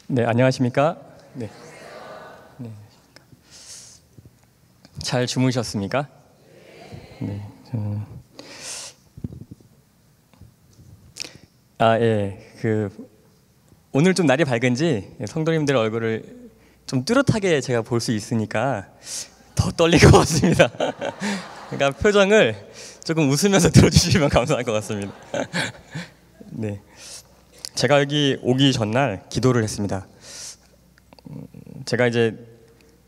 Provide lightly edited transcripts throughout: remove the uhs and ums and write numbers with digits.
네, 안녕하십니까? 네. 네. 잘 주무셨습니까? 네. 예. 오늘 좀 날이 밝은지 성도님들 얼굴을 좀 뚜렷하게 제가 볼 수 있으니까 더 떨린 것 같습니다. 그러니까 표정을 조금 웃으면서 들어주시면 감사할 것 같습니다. 네. 제가 여기 오기 전날 기도를 했습니다. 제가 이제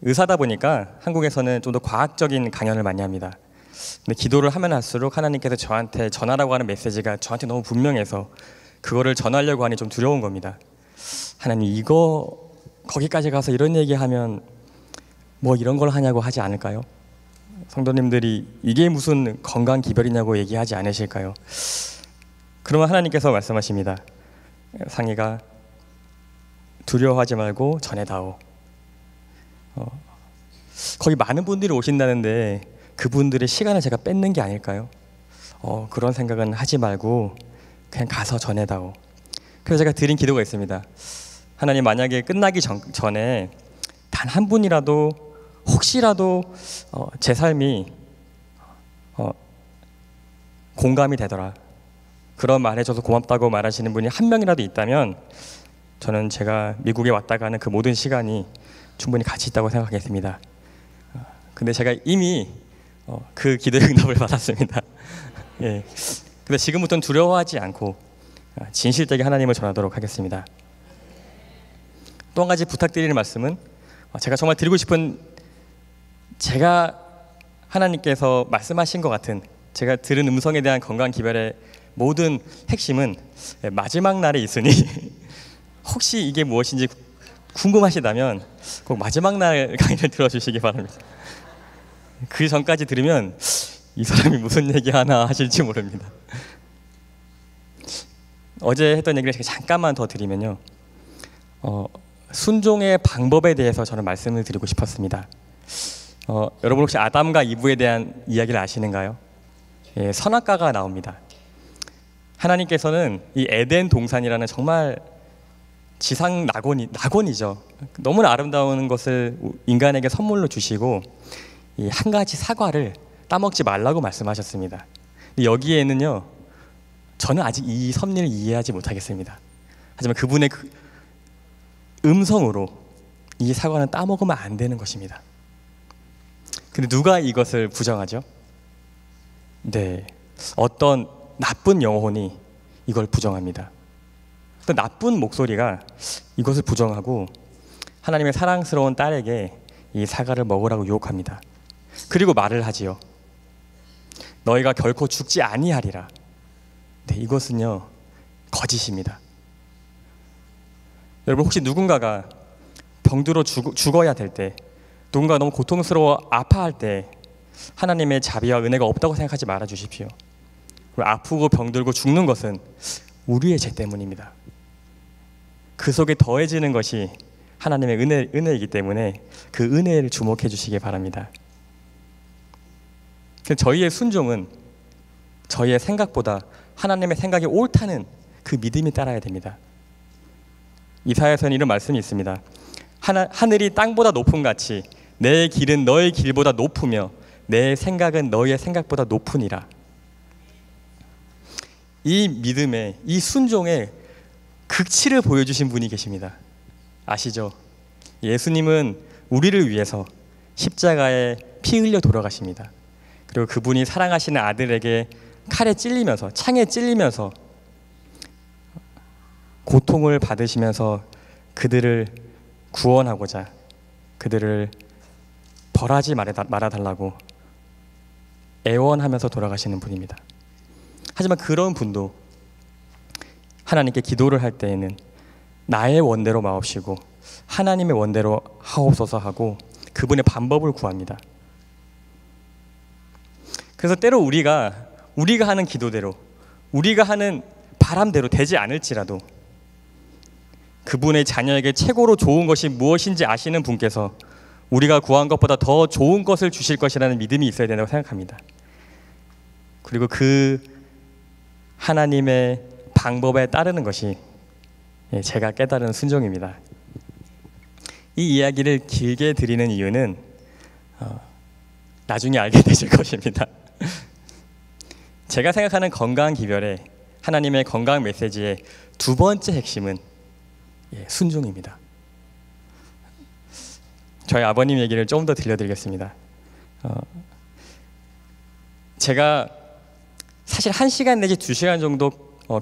의사다 보니까 한국에서는 좀 더 과학적인 강연을 많이 합니다. 근데 기도를 하면 할수록 하나님께서 저한테 전하라고 하는 메시지가 저한테 너무 분명해서 그거를 전하려고 하니 좀 두려운 겁니다. 하나님, 이거 거기까지 가서 이런 얘기하면 뭐 이런 걸 하냐고 하지 않을까요? 성도님들이 이게 무슨 건강 기별이냐고 얘기하지 않으실까요? 그러면 하나님께서 말씀하십니다. 상희가 두려워하지 말고 전해다오. 거기 많은 분들이 오신다는데 그분들의 시간을 제가 뺏는 게 아닐까요? 그런 생각은 하지 말고 그냥 가서 전해다오. 그래서 제가 드린 기도가 있습니다. 하나님, 만약에 끝나기 전에 단 한 분이라도 혹시라도 제 삶이 공감이 되더라, 그런 말 해줘서 고맙다고 말하시는 분이 한 명이라도 있다면 저는 제가 미국에 왔다 가는 그 모든 시간이 충분히 가치 있다고 생각하겠습니다. 근데 제가 이미 그 기도의 응답을 받았습니다. 예. 근데 지금부터는 두려워하지 않고 진실되게 하나님을 전하도록 하겠습니다. 또 한 가지 부탁드리는 말씀은, 제가 정말 드리고 싶은, 제가 하나님께서 말씀하신 것 같은 제가 들은 음성에 대한 건강 기별의 모든 핵심은 마지막 날에 있으니 혹시 이게 무엇인지 궁금하시다면 꼭 마지막 날 강의를 들어주시기 바랍니다. 그 전까지 들으면 이 사람이 무슨 얘기하나 하실지 모릅니다. 어제 했던 얘기를 제가 잠깐만 더 드리면요, 순종의 방법에 대해서 저는 말씀을 드리고 싶었습니다. 여러분 혹시 아담과 이브에 대한 이야기를 아시는가요? 예, 선악과가 나옵니다. 하나님께서는 이 에덴 동산이라는 정말 지상 낙원이죠. 너무나 아름다운 것을 인간에게 선물로 주시고 이 한 가지 사과를 따먹지 말라고 말씀하셨습니다. 여기에는요, 저는 아직 이 섭리를 이해하지 못하겠습니다. 하지만 그분의 그 음성으로 이 사과는 따먹으면 안 되는 것입니다. 근데 누가 이것을 부정하죠? 네, 어떤 나쁜 영혼이 이걸 부정합니다. 또 나쁜 목소리가 이것을 부정하고 하나님의 사랑스러운 딸에게 이 사과를 먹으라고 유혹합니다. 그리고 말을 하지요. 너희가 결코 죽지 아니하리라. 네, 이것은요 거짓입니다. 여러분 혹시 누군가가 병들어 죽어야 될 때, 누군가가 너무 고통스러워 아파할 때 하나님의 자비와 은혜가 없다고 생각하지 말아 주십시오. 아프고 병들고 죽는 것은 우리의 죄 때문입니다. 그 속에 더해지는 것이 하나님의 은혜이기 때문에 그 은혜를 주목해 주시기 바랍니다. 저희의 순종은 저희의 생각보다 하나님의 생각이 옳다는 그 믿음이 따라야 됩니다. 이사야서는 이런 말씀이 있습니다. 하늘이 땅보다 높음 같이 내 길은 너의 길보다 높으며 내 생각은 너의 생각보다 높으니라. 이 믿음의, 이 순종의 극치를 보여주신 분이 계십니다. 아시죠? 예수님은 우리를 위해서 십자가에 피 흘려 돌아가십니다. 그리고 그분이 사랑하시는 아들에게 칼에 찔리면서, 창에 찔리면서 고통을 받으시면서 그들을 구원하고자, 그들을 벌하지 말아달라고 애원하면서 돌아가시는 분입니다. 하지만 그런 분도 하나님께 기도를 할 때에는 나의 원대로 마옵시고 하나님의 원대로 하옵소서 하고 그분의 방법을 구합니다. 그래서 때로 우리가 하는 기도대로, 우리가 하는 바람대로 되지 않을지라도 그분의 자녀에게 최고로 좋은 것이 무엇인지 아시는 분께서 우리가 구한 것보다 더 좋은 것을 주실 것이라는 믿음이 있어야 된다고 생각합니다. 그리고 그 하나님의 방법에 따르는 것이 제가 깨달은 순종입니다. 이 이야기를 길게 드리는 이유는 나중에 알게 되실 것입니다. 제가 생각하는 건강 기별의 하나님의 건강 메시지의 두 번째 핵심은 순종입니다. 저희 아버님 얘기를 좀 더 들려드리겠습니다. 제가 사실 1시간 내지 2시간 정도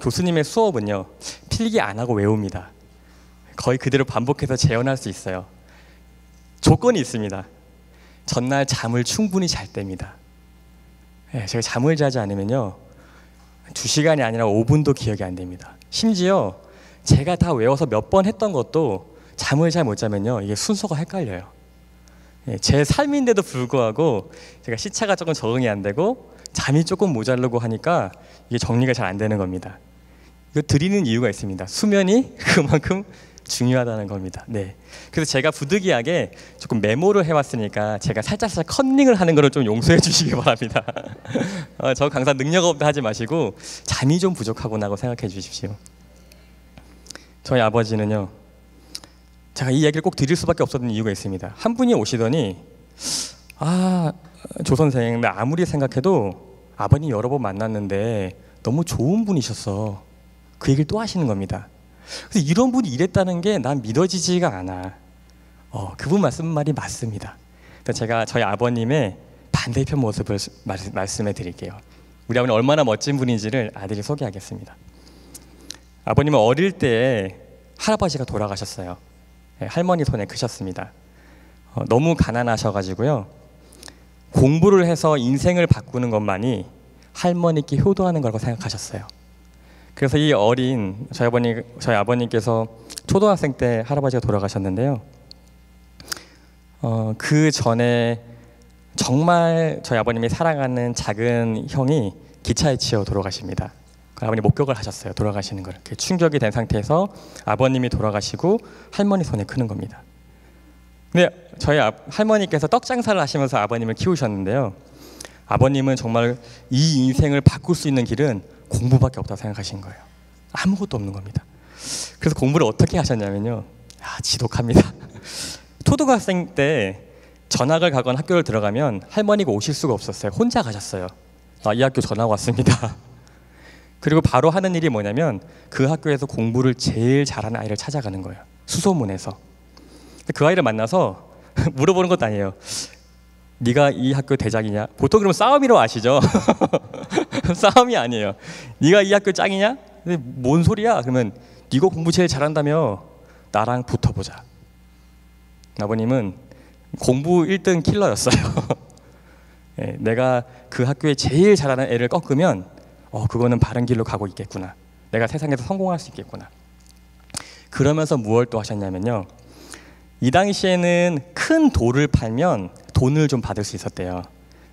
교수님의 수업은요 필기 안 하고 외웁니다. 거의 그대로 반복해서 재현할 수 있어요. 조건이 있습니다. 전날 잠을 충분히 잘 때입니다. 제가 잠을 자지 않으면요 2시간이 아니라 5분도 기억이 안 됩니다. 심지어 제가 다 외워서 몇 번 했던 것도 잠을 잘 못 자면요 이게 순서가 헷갈려요. 제 삶인데도 불구하고 제가 시차가 조금 적응이 안 되고 잠이 조금 모자르고 하니까 이게 정리가 잘 안 되는 겁니다. 이거 드리는 이유가 있습니다. 수면이 그만큼 중요하다는 겁니다. 그래서 제가 부득이하게 조금 메모를 해왔으니까 제가 살짝 컨닝을 하는 거를 좀 용서해 주시기 바랍니다. 저 강사 능력 없다 하지 마시고 잠이 좀 부족하구나고 생각해 주십시오. 저희 아버지는요 제가 이 이야기를 꼭 드릴 수밖에 없었던 이유가 있습니다. 한 분이 오시더니 조 선생, 나 아무리 생각해도 아버님 여러 번 만났는데 너무 좋은 분이셨어. 그 얘기를 또 하시는 겁니다. 그래서 이런 분이 이랬다는 게 난 믿어지지가 않아. 그분 말씀이 맞습니다. 제가 저희 아버님의 반대편 모습을 말씀해 드릴게요. 우리 아버님 얼마나 멋진 분인지를 아들이 소개하겠습니다. 아버님은 어릴 때 할아버지가 돌아가셨어요. 할머니 손에 크셨습니다. 너무 가난하셔가지고요 공부를 해서 인생을 바꾸는 것만이 할머니께 효도하는 거라고 생각하셨어요. 그래서 이 어린 저희 아버님께서 초등학생 때 할아버지가 돌아가셨는데요 그 전에 정말 저희 아버님이 사랑하는 작은 형이 기차에 치여 돌아가십니다. 아버님 목격을 하셨어요. 돌아가시는 걸. 충격이 된 상태에서 아버님이 돌아가시고 할머니 손에 크는 겁니다. 근데 저희 할머니께서 떡 장사를 하시면서 아버님을 키우셨는데요 아버님은 정말 이 인생을 바꿀 수 있는 길은 공부밖에 없다고 생각하신 거예요. 아무것도 없는 겁니다. 그래서 공부를 어떻게 하셨냐면요 지독합니다. 초등학생 때 전학을 가거나 학교를 들어가면 할머니가 오실 수가 없었어요. 혼자 가셨어요. 이 학교 전학 왔습니다. 그리고 바로 하는 일이 뭐냐면 그 학교에서 공부를 제일 잘하는 아이를 찾아가는 거예요. 수소문해서. 그 아이를 만나서 물어보는 것도 아니에요. 네가 이 학교 대장이냐? 보통 그러면 싸움이라고 아시죠? 싸움이 아니에요. 네가 이 학교 짱이냐? 근데 뭔 소리야? 그러면 네가 공부 제일 잘한다며 나랑 붙어보자. 아버님은 공부 1등 킬러였어요. 내가 그 학교에 제일 잘하는 애를 꺾으면 그거는 바른 길로 가고 있겠구나. 내가 세상에서 성공할 수 있겠구나. 그러면서 무엇을 또 하셨냐면요 이 당시에는 큰 돌을 팔면 돈을 좀 받을 수 있었대요.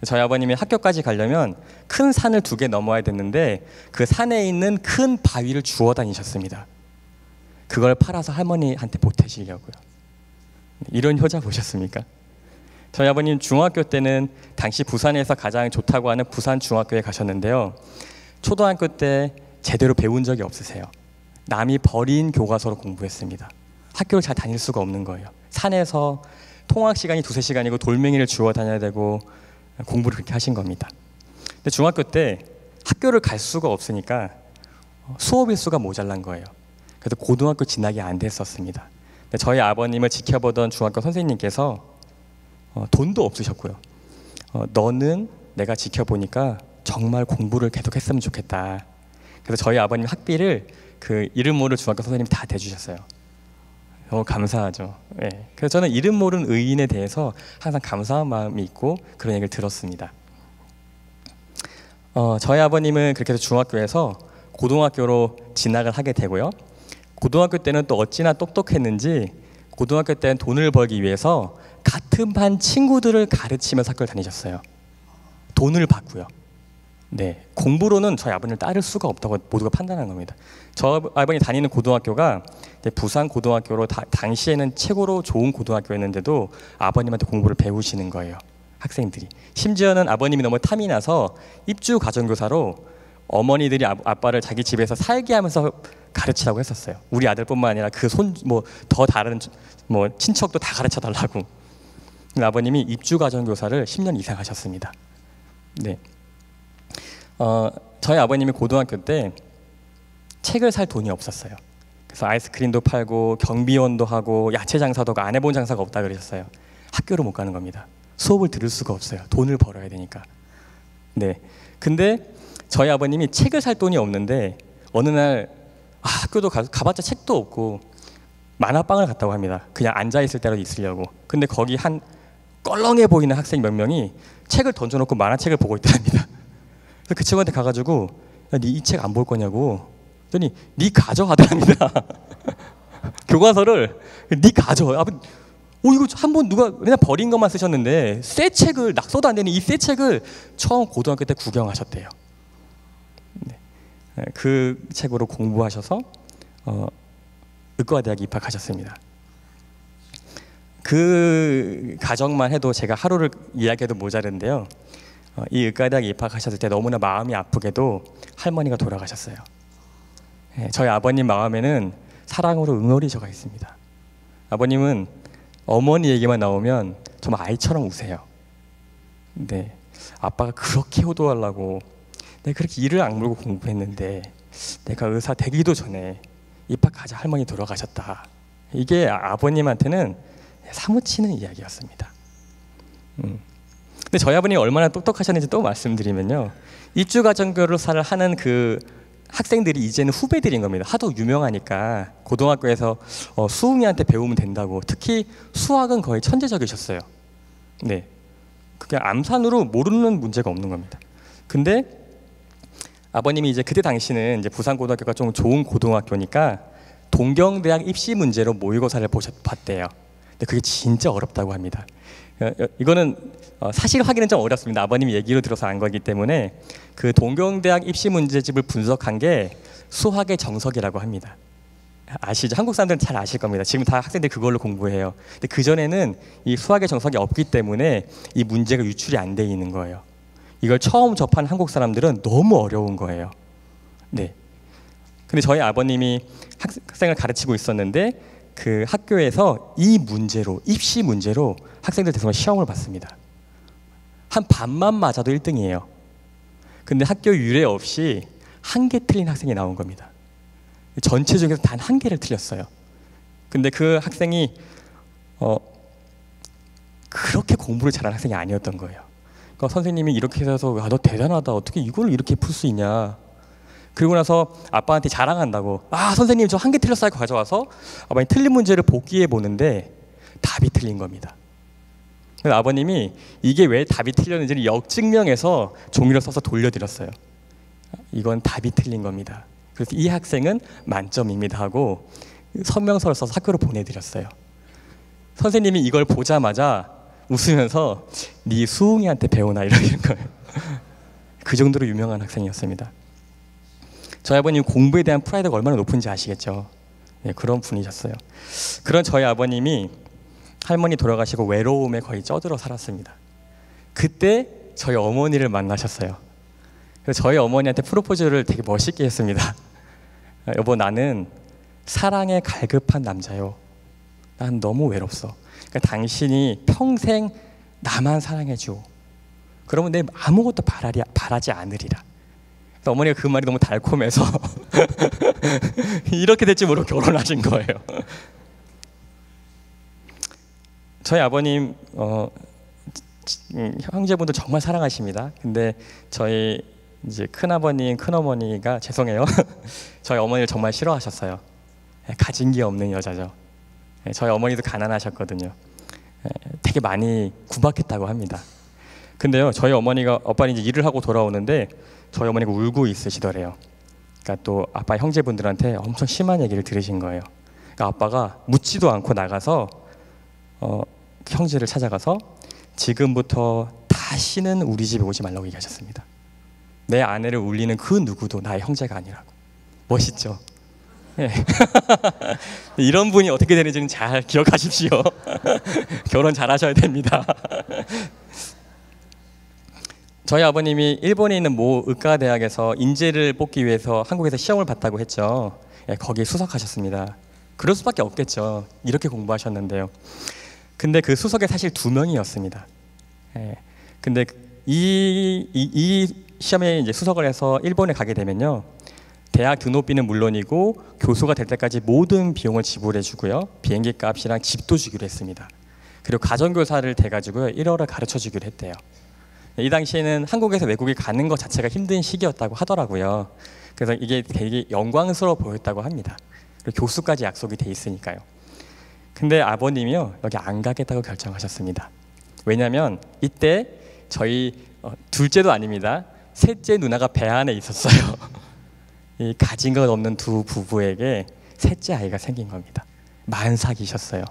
저희 아버님이 학교까지 가려면 큰 산을 2개 넘어야 됐는데 그 산에 있는 큰 바위를 주워 다니셨습니다. 그걸 팔아서 할머니한테 보태시려고요. 이런 효자 보셨습니까? 저희 아버님 중학교 때는 당시 부산에서 가장 좋다고 하는 부산 중학교에 가셨는데요 초등학교 때 제대로 배운 적이 없으세요. 남이 버린 교과서로 공부했습니다. 학교를 잘 다닐 수가 없는 거예요. 산에서 통학 시간이 2~3시간이고 돌멩이를 주워 다녀야 되고 공부를 그렇게 하신 겁니다. 근데 중학교 때 학교를 갈 수가 없으니까 수업 일수가 모자란 거예요. 그래서 고등학교 진학이 안 됐었습니다. 근데 저희 아버님을 지켜보던 중학교 선생님께서 돈도 없으셨고요 너는 내가 지켜보니까 정말 공부를 계속했으면 좋겠다. 그래서 저희 아버님 학비를 그 이름 모를 중학교 선생님이 다 대주셨어요. 너무 감사하죠. 그래서 저는 이름 모르는 의인에 대해서 항상 감사한 마음이 있고 그런 얘기를 들었습니다. 저희 아버님은 그렇게 해서 중학교에서 고등학교로 진학을 하게 되고요 고등학교 때는 또 어찌나 똑똑했는지 고등학교 때는 돈을 벌기 위해서 같은 반 친구들을 가르치면서 학교를 다니셨어요. 돈을 받고요. 공부로는 저희 아버님을 따를 수가 없다고 모두가 판단한 겁니다. 저 아버님이 다니는 고등학교가 부산 고등학교로 당시에는 최고로 좋은 고등학교였는데도 아버님한테 공부를 배우시는 거예요. 학생들이. 심지어는 아버님이 너무 탐이 나서 입주 가정교사로 어머니들이 아빠를 자기 집에서 살게 하면서 가르치라고 했었어요. 우리 아들뿐만 아니라 그 더 다른 친척도 다 가르쳐 달라고. 아버님이 입주가정교사를 10년 이상 하셨습니다. 네. 저희 아버님이 고등학교 때 책을 살 돈이 없었어요. 그래서 아이스크림도 팔고 경비원도 하고 야채 장사도 하고 안 해본 장사가 없다 그러셨어요. 학교를 못 가는 겁니다. 수업을 들을 수가 없어요. 돈을 벌어야 되니까. 네. 근데 저희 아버님이 책을 살 돈이 없는데 어느 날 학교도 가봤자 책도 없고 만화방을 갔다고 합니다. 그냥 앉아있을 때라도 있으려고. 근데 거기 한 껄렁해 보이는 학생 몇 명이 책을 던져놓고 만화책을 보고 있더랍니다. 그래서 그 친구한테 가가지고 야, 니 이 책 안 볼 거냐고. 그랬더니 니 가져가더랍니다. 교과서를 니 가져가. 이거 한번 누가 그냥 버린 것만 쓰셨는데 새 책을 낙서도 안 되는 이 새 책을 처음 고등학교 때 구경하셨대요. 네. 그 책으로 공부하셔서 의과대학에 입학하셨습니다. 그 가정만 해도 제가 하루를 이야기해도 모자른데요. 이 의과대학에 입학하셨을 때 너무나 마음이 아프게도 할머니가 돌아가셨어요. 저희 아버님 마음에는 사랑으로 응어리져가 있습니다. 아버님은 어머니 얘기만 나오면 정말 아이처럼 우세요. 네, 아빠가 그렇게 효도하려고 내가 그렇게 이를 악물고 공부했는데 내가 의사 되기도 전에 입학하자 할머니 돌아가셨다. 이게 아버님한테는 사무치는 이야기였습니다. 근데 저희 아버님이 얼마나 똑똑하셨는지 또 말씀드리면요. 입주가정교사를 하는 그 학생들이 이제는 후배들인 겁니다. 하도 유명하니까 고등학교에서 수웅이한테 배우면 된다고. 특히 수학은 거의 천재적이셨어요. 네, 그게 암산으로 모르는 문제가 없는 겁니다. 근데 아버님이 이제 그때 당시는 이제 부산고등학교가 좀 좋은 고등학교니까 동경대학 입시 문제로 모의고사를 봤대요. 근데 그게 진짜 어렵다고 합니다. 이거는 사실 확인은 좀 어렵습니다. 아버님이 얘기로 들어서 안 거기 때문에 그 동경대학 입시 문제집을 분석한 게 수학의 정석이라고 합니다. 아시죠? 한국 사람들은 잘 아실 겁니다. 지금 다 학생들이 그걸로 공부해요. 근데 그전에는 이 수학의 정석이 없기 때문에 이 문제가 유출이 안 돼 있는 거예요. 이걸 처음 접한 한국 사람들은 너무 어려운 거예요. 네. 근데 저희 아버님이 학생을 가르치고 있었는데 그 학교에서 이 문제로, 입시 문제로 학생들 대해서 시험을 봤습니다. 한 반만 맞아도 1등이에요. 근데 학교 유례 없이 한 개 틀린 학생이 나온 겁니다. 전체 중에서 단 한 개를 틀렸어요. 근데 그 학생이 그렇게 공부를 잘하는 학생이 아니었던 거예요. 그러니까 선생님이 이렇게 해서 너 대단하다. 어떻게 이걸 이렇게 풀 수 있냐. 그리고 나서 아빠한테 자랑한다고 선생님 저 한 개 틀렸어요 가져와서 아버님 틀린 문제를 복기해 보는데 답이 틀린 겁니다. 그래서 아버님이 이게 왜 답이 틀렸는지를 역증명해서 종이를 써서 돌려드렸어요. 이건 답이 틀린 겁니다. 그래서 이 학생은 만점입니다 하고 성명서를 써서 학교로 보내드렸어요. 선생님이 이걸 보자마자 웃으면서 네 수웅이한테 배우나 이러는 거예요. 그 정도로 유명한 학생이었습니다. 저희 아버님 공부에 대한 프라이드가 얼마나 높은지 아시겠죠? 네, 그런 분이셨어요. 그런 저희 아버님이 할머니 돌아가시고 외로움에 거의 쪄들어 살았습니다. 그때 저희 어머니를 만나셨어요. 그래서 저희 어머니한테 프로포즈를 되게 멋있게 했습니다. 여보, 나는 사랑에 갈급한 남자요. 난 너무 외롭어. 그러니까 당신이 평생 나만 사랑해줘. 그러면 내 아무것도 바라지 않으리라. 어머니가 그 말이 너무 달콤해서 이렇게 될지 모르고 결혼하신 거예요. 저희 아버님 형제분들 정말 사랑하십니다. 근데 저희 이제 큰아버님, 큰어머니가 죄송해요. 저희 어머니를 정말 싫어하셨어요. 가진 게 없는 여자죠. 저희 어머니도 가난하셨거든요. 되게 많이 구박했다고 합니다. 근데요, 저희 아빠는 이제 일을 하고 돌아오는데 저희 어머니가 울고 있으시더래요. 그러니까 또 아빠 형제분들한테 엄청 심한 얘기를 들으신 거예요. 그러니까 아빠가 묻지도 않고 나가서 형제를 찾아가서 지금부터 다시는 우리 집에 오지 말라고 얘기하셨습니다. 내 아내를 울리는 그 누구도 나의 형제가 아니라고. 멋있죠? 네. 이런 분이 어떻게 되는지는 잘 기억하십시오. 결혼 잘 하셔야 됩니다. 저희 아버님이 일본에 있는 모 의과대학에서 인재를 뽑기 위해서 한국에서 시험을 봤다고 했죠. 예, 거기에 수석하셨습니다. 그럴 수밖에 없겠죠. 이렇게 공부하셨는데요. 근데 그 수석에 사실 2명이었습니다. 예, 근데 이 시험에 이제 수석을 해서 일본에 가게 되면요, 대학 등록비는 물론이고 교수가 될 때까지 모든 비용을 지불해 주고요, 비행기 값이랑 집도 주기로 했습니다. 그리고 가정교사를 대가지고요 1월을 가르쳐 주기로 했대요. 이 당시에는 한국에서 외국에 가는 것 자체가 힘든 시기였다고 하더라고요. 그래서 이게 되게 영광스러워 보였다고 합니다. 그리고 교수까지 약속이 돼 있으니까요. 근데 아버님이요 여기 안 가겠다고 결정하셨습니다. 왜냐하면 이때 저희 둘째도 아닙니다, 셋째 누나가 배 안에 있었어요. 이 가진 것 없는 두 부부에게 셋째 아이가 생긴 겁니다. 만삭이셨어요.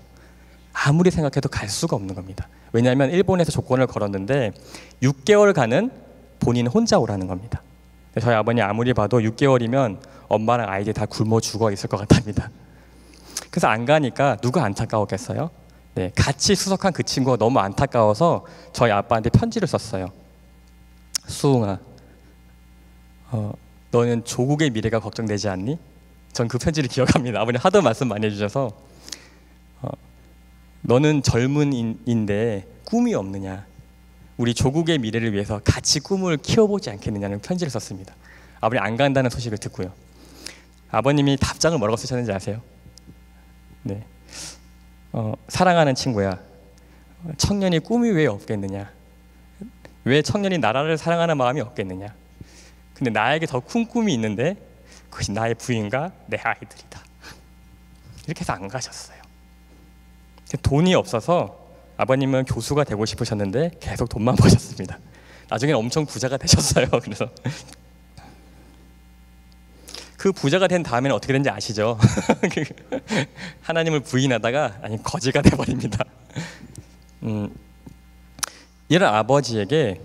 아무리 생각해도 갈 수가 없는 겁니다. 왜냐하면 일본에서 조건을 걸었는데 6개월간은 본인 혼자 오라는 겁니다. 저희 아버님 아무리 봐도 6개월이면 엄마랑 아이들 다 굶어 죽어 있을 것 같답니다. 그래서 안 가니까 누가 안타까웠겠어요? 네, 같이 수석한 그 친구가 너무 안타까워서 저희 아빠한테 편지를 썼어요. 수웅아, 너는 조국의 미래가 걱정되지 않니? 전 그 편지를 기억합니다. 아버님 하도 말씀 많이 해주셔서 너는 젊은인데 꿈이 없느냐? 우리 조국의 미래를 위해서 같이 꿈을 키워보지 않겠느냐는 편지를 썼습니다. 아버님 안 간다는 소식을 듣고요. 아버님이 답장을 뭐라고 쓰셨는지 아세요? 네, 사랑하는 친구야, 청년이 꿈이 왜 없겠느냐? 왜 청년이 나라를 사랑하는 마음이 없겠느냐? 근데 나에게 더 큰 꿈이 있는데 그것이 나의 부인과 내 아이들이다. 이렇게 해서 안 가셨어요. 돈이 없어서 아버님은 교수가 되고 싶으셨는데 계속 돈만 버셨습니다. 나중에 엄청 부자가 되셨어요. 그래서 그 부자가 된 다음에는 어떻게 된지 아시죠? 하나님을 부인하다가 거지가 돼버립니다. 이런 아버지에게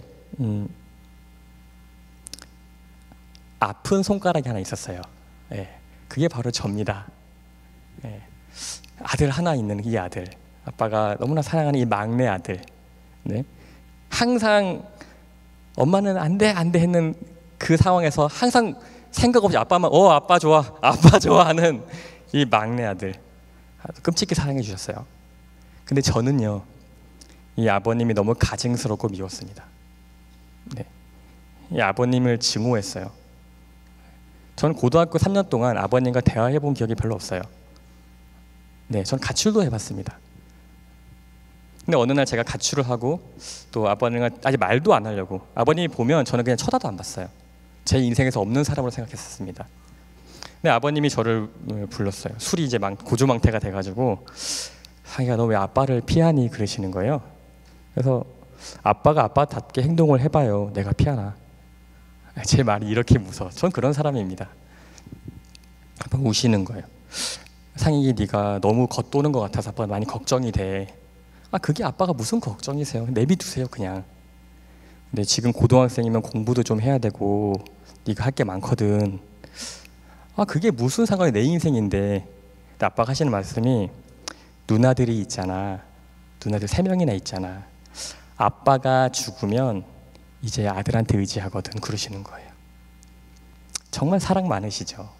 아픈 손가락이 하나 있었어요. 예, 그게 바로 접니다. 예, 아들 하나 있는 이 아들, 아빠가 너무나 사랑하는 이 막내 아들, 네? 항상 엄마는 안 돼 했는 그 상황에서 항상 생각 없이 아빠만 아빠 좋아 하는 이 막내 아들, 끔찍히 사랑해 주셨어요. 근데 저는요 이 아버님이 너무 가증스럽고 미웠습니다. 네, 이 아버님을 증오했어요. 전 고등학교 3년 동안 아버님과 대화해 본 기억이 별로 없어요. 네, 전 가출도 해봤습니다. 근데 어느 날 제가 가출을 하고 또 아버님과 아직 말도 안 하려고, 아버님이 보면 저는 그냥 쳐다도 안 봤어요. 제 인생에서 없는 사람으로 생각했었습니다. 근데 아버님이 저를 불렀어요. 술이 이제 고조망태가 돼가지고, 상희야 너 왜 아빠를 피하니? 그러시는 거예요. 그래서 아빠가 아빠답게 행동을 해봐요. 내가 피하나? 제 말이 이렇게 무서워. 전 그런 사람입니다. 아빠가 우시는 거예요. 상희 네가 너무 겉도는 것 같아서 아빠가 많이 걱정이 돼. 그게 아빠가 무슨 걱정이세요? 내비두세요 그냥. 근데 지금 고등학생이면 공부도 좀 해야 되고 네가 할 게 많거든. 그게 무슨 상관이, 내 인생인데. 근데 아빠가 하시는 말씀이, 누나들이 있잖아, 누나들 3명이나 있잖아, 아빠가 죽으면 이제 아들한테 의지하거든. 그러시는 거예요. 정말 사랑 많으시죠.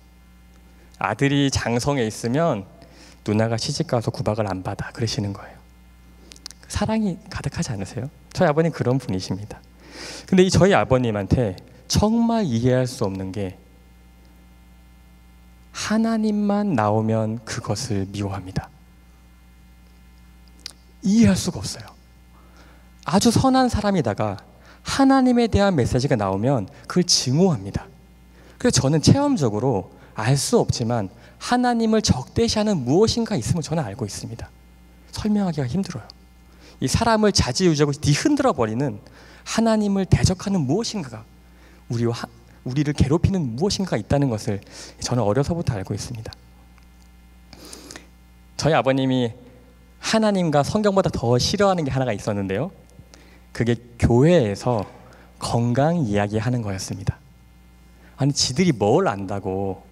아들이 장성에 있으면 누나가 시집가서 구박을 안 받아. 그러시는 거예요. 사랑이 가득하지 않으세요? 저희 아버님 그런 분이십니다. 근데 이 저희 아버님한테 정말 이해할 수 없는 게, 하나님만 나오면 그것을 미워합니다. 이해할 수가 없어요. 아주 선한 사람이다가 하나님에 대한 메시지가 나오면 그걸 증오합니다. 그래서 저는 체험적으로 알 수 없지만 하나님을 적대시하는 무엇인가 있으면 저는 알고 있습니다. 설명하기가 힘들어요. 이 사람을 좌지우지하고 뒤흔들어 버리는 하나님을 대적하는 무엇인가가, 우리를 괴롭히는 무엇인가가 있다는 것을 저는 어려서부터 알고 있습니다. 저희 아버님이 하나님과 성경보다 더 싫어하는 게 하나가 있었는데요, 그게 교회에서 건강 이야기하는 거였습니다. 지들이 뭘 안다고,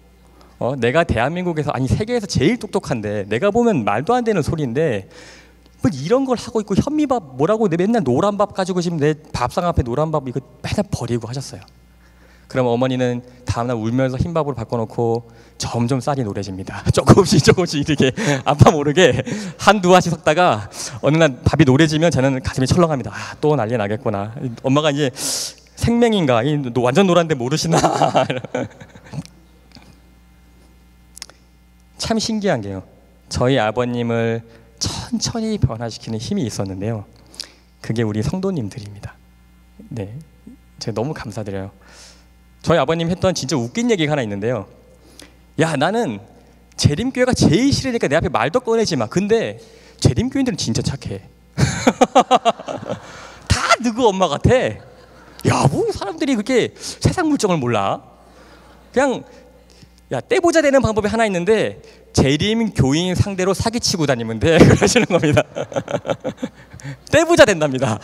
내가 대한민국에서, 세계에서 제일 똑똑한데, 내가 보면 말도 안 되는 소리인데 뭐 이런 걸 하고 있고 현미밥 뭐라고 내 맨날 노란 밥 가지고 지금 내 밥상 앞에 노란 밥 이거 맨날 버리고 하셨어요. 그럼 어머니는 다음날 울면서 흰밥으로 바꿔놓고 점점 쌀이 노래집니다. 조금씩 이렇게 아빠 모르게 한두 화씩 섞다가 어느 날 밥이 노래지면 저는 가슴이 철렁합니다. 아, 또 난리 나겠구나. 엄마가 이제 생맹인가? 완전 노란데 모르시나? 참 신기한 게요. 저희 아버님을 천천히 변화시키는 힘이 있었는데요. 그게 우리 성도님들입니다. 네, 제가 너무 감사드려요. 저희 아버님 했던 진짜 웃긴 얘기가 하나 있는데요. 야, 나는 재림교회가 제일 싫으니까 내 앞에 말도 꺼내지 마. 근데 재림교인들은 진짜 착해. 다 누구 엄마 같아. 야, 뭐 사람들이 그렇게 세상 물정을 몰라. 그냥 야, 떼보자 되는 방법이 하나 있는데 재림 교인 상대로 사기치고 다니면 돼. 그러시는 겁니다. 떼보자 된답니다.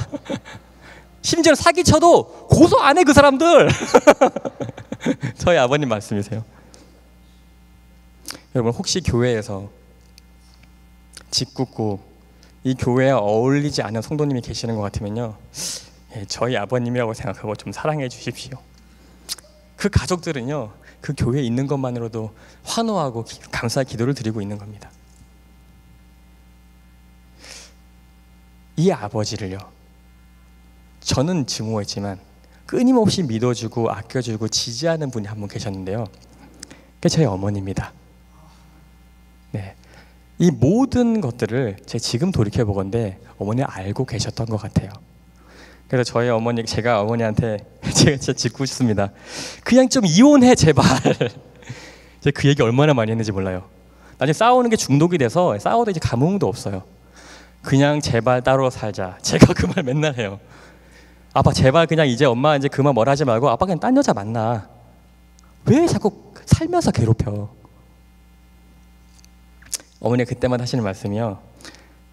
심지어 사기쳐도 고소 안 해 그 사람들. 저희 아버님 말씀이세요. 여러분 혹시 교회에서 짓궂고 이 교회에 어울리지 않은 성도님이 계시는 것 같으면요, 저희 아버님이라고 생각하고 좀 사랑해 주십시오. 그 가족들은요, 그 교회에 있는 것만으로도 환호하고 감사의 기도를 드리고 있는 겁니다. 이 아버지를요, 저는 증오했지만 끊임없이 믿어주고 아껴주고 지지하는 분이 한 분 계셨는데요. 그게 저희 어머니입니다. 네, 이 모든 것들을 제가 지금 돌이켜보건대 어머니가 알고 계셨던 것 같아요. 그래서 저희 어머니, 제가 어머니한테 제가 진짜 짓고 싶습니다. 그냥 좀 이혼해 제발. 제가 그 얘기 얼마나 많이 했는지 몰라요. 나중에 싸우는 게 중독이 돼서 싸워도 이제 감흥도 없어요. 그냥 제발 따로 살자. 제가 그 말 맨날 해요. 아빠 제발 그냥 이제 엄마 이제 그만 뭐라 하지 말고 아빠 그냥 딴 여자 만나. 왜 자꾸 살면서 괴롭혀. 어머니가 그때마다 하시는 말씀이요,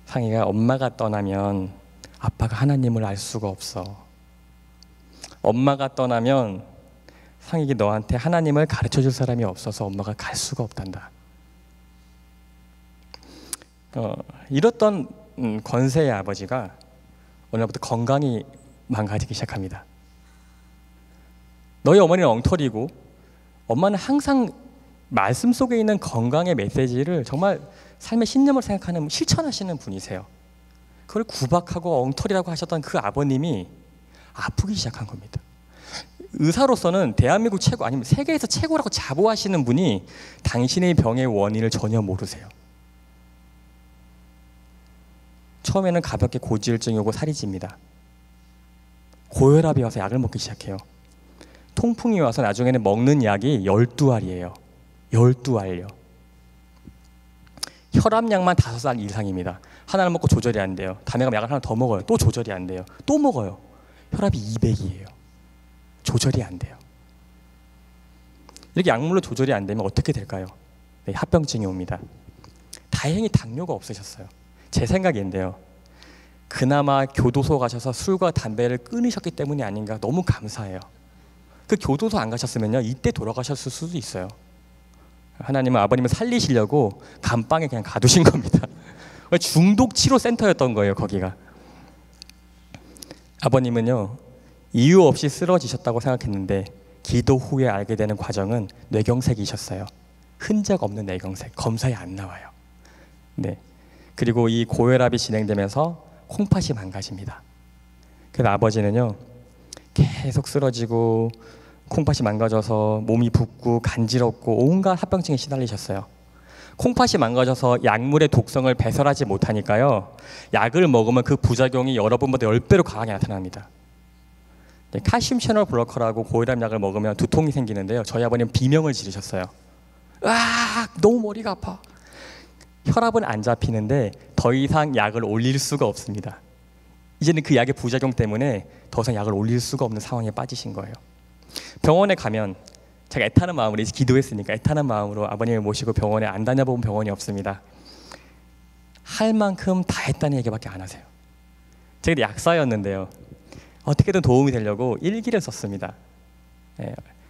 상희가 엄마가 떠나면 아빠가 하나님을 알 수가 없어. 엄마가 떠나면 상희가 너한테 하나님을 가르쳐줄 사람이 없어서 엄마가 갈 수가 없단다. 이렇던 권세의 아버지가 어느 날부터 건강이 망가지기 시작합니다. 너희 어머니는 엉터리고 엄마는 항상 말씀 속에 있는 건강의 메시지를 정말 삶의 신념을 생각하는, 실천하시는 분이세요. 그걸 구박하고 엉터리라고 하셨던 그 아버님이 아프기 시작한 겁니다. 의사로서는 대한민국 최고, 아니면 세계에서 최고라고 자부하시는 분이 당신의 병의 원인을 전혀 모르세요. 처음에는 가볍게 고지혈증이 오고 살이 찝니다. 고혈압이 와서 약을 먹기 시작해요. 통풍이 와서 나중에는 먹는 약이 12알이에요. 12알요. 혈압약만 5알 이상입니다. 하나를 먹고 조절이 안 돼요. 다음에 가면 약을 하나 더 먹어요. 또 조절이 안 돼요. 또 먹어요. 혈압이 200이에요. 조절이 안 돼요. 이렇게 약물로 조절이 안 되면 어떻게 될까요? 네, 합병증이 옵니다. 다행히 당뇨가 없으셨어요. 제 생각인데요, 그나마 교도소 가셔서 술과 담배를 끊으셨기 때문이 아닌가 너무 감사해요. 그 교도소 안 가셨으면요, 이때 돌아가셨을 수도 있어요. 하나님은 아버님을 살리시려고 감방에 그냥 가두신 겁니다. 중독 치료 센터였던 거예요, 거기가. 아버님은요, 이유 없이 쓰러지셨다고 생각했는데 기도 후에 알게 되는 과정은 뇌경색이셨어요. 흔적 없는 뇌경색, 검사에 안 나와요. 네. 그리고 이 고혈압이 진행되면서 콩팥이 망가집니다. 그래서 아버지는요, 계속 쓰러지고 콩팥이 망가져서 몸이 붓고 간지럽고 온갖 합병증에 시달리셨어요. 콩팥이 망가져서 약물의 독성을 배설하지 못하니까요, 약을 먹으면 그 부작용이 여러분보다 10배로 강하게 나타납니다. 네, 칼슘 채널 블로커라고 고혈압 약을 먹으면 두통이 생기는데요, 저희 아버님은 비명을 지르셨어요. 아, 너무 머리가 아파. 혈압은 안 잡히는데 더 이상 약을 올릴 수가 없습니다. 이제는 그 약의 부작용 때문에 더 이상 약을 올릴 수가 없는 상황에 빠지신 거예요. 병원에 가면 제가 애타는 마음으로, 이제 기도했으니까 애타는 마음으로 아버님을 모시고 병원에 안 다녀본 병원이 없습니다. 할 만큼 다 했다는 얘기밖에 안 하세요. 제가 약사였는데요, 어떻게든 도움이 되려고 일기를 썼습니다.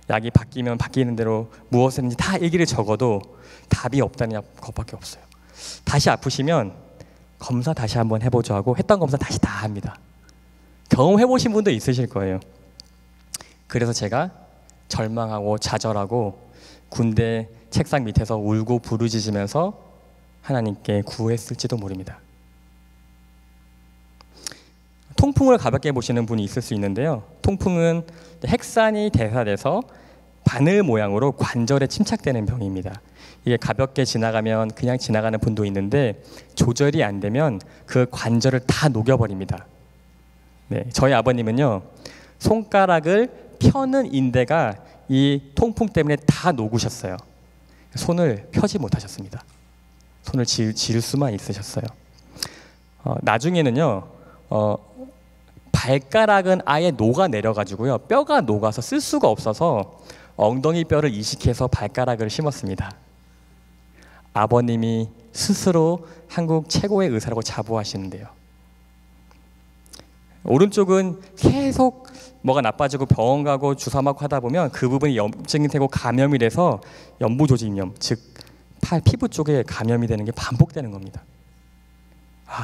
약이 바뀌면 바뀌는 대로 무엇을 다 일기를 적어도 답이 없다는 것밖에 없어요. 다시 아프시면 검사 다시 한번 해보죠 하고 했던 검사 다시 다 합니다. 경험해보신 분도 있으실 거예요. 그래서 제가 절망하고 좌절하고 군대 책상 밑에서 울고 부르짖으면서 하나님께 구했을지도 모릅니다. 통풍을 가볍게 보시는 분이 있을 수 있는데요. 통풍은 핵산이 대사돼서 바늘 모양으로 관절에 침착되는 병입니다. 이게 가볍게 지나가면 그냥 지나가는 분도 있는데 조절이 안 되면 그 관절을 다 녹여버립니다. 네, 저희 아버님은요, 손가락을 펴는 인대가 이 통풍 때문에 다 녹으셨어요. 손을 펴지 못하셨습니다. 손을 질 수만 있으셨어요. 나중에는요, 발가락은 아예 녹아내려가지고요, 뼈가 녹아서 쓸 수가 없어서 엉덩이 뼈를 이식해서 발가락을 심었습니다. 아버님이 스스로 한국 최고의 의사라고 자부하시는데요. 오른쪽은 계속 뭐가 나빠지고 병원 가고 주사 맞고 하다 보면 그 부분이 염증이 되고 감염이 돼서 연부조직염, 즉 피부 쪽에 감염이 되는 게 반복되는 겁니다.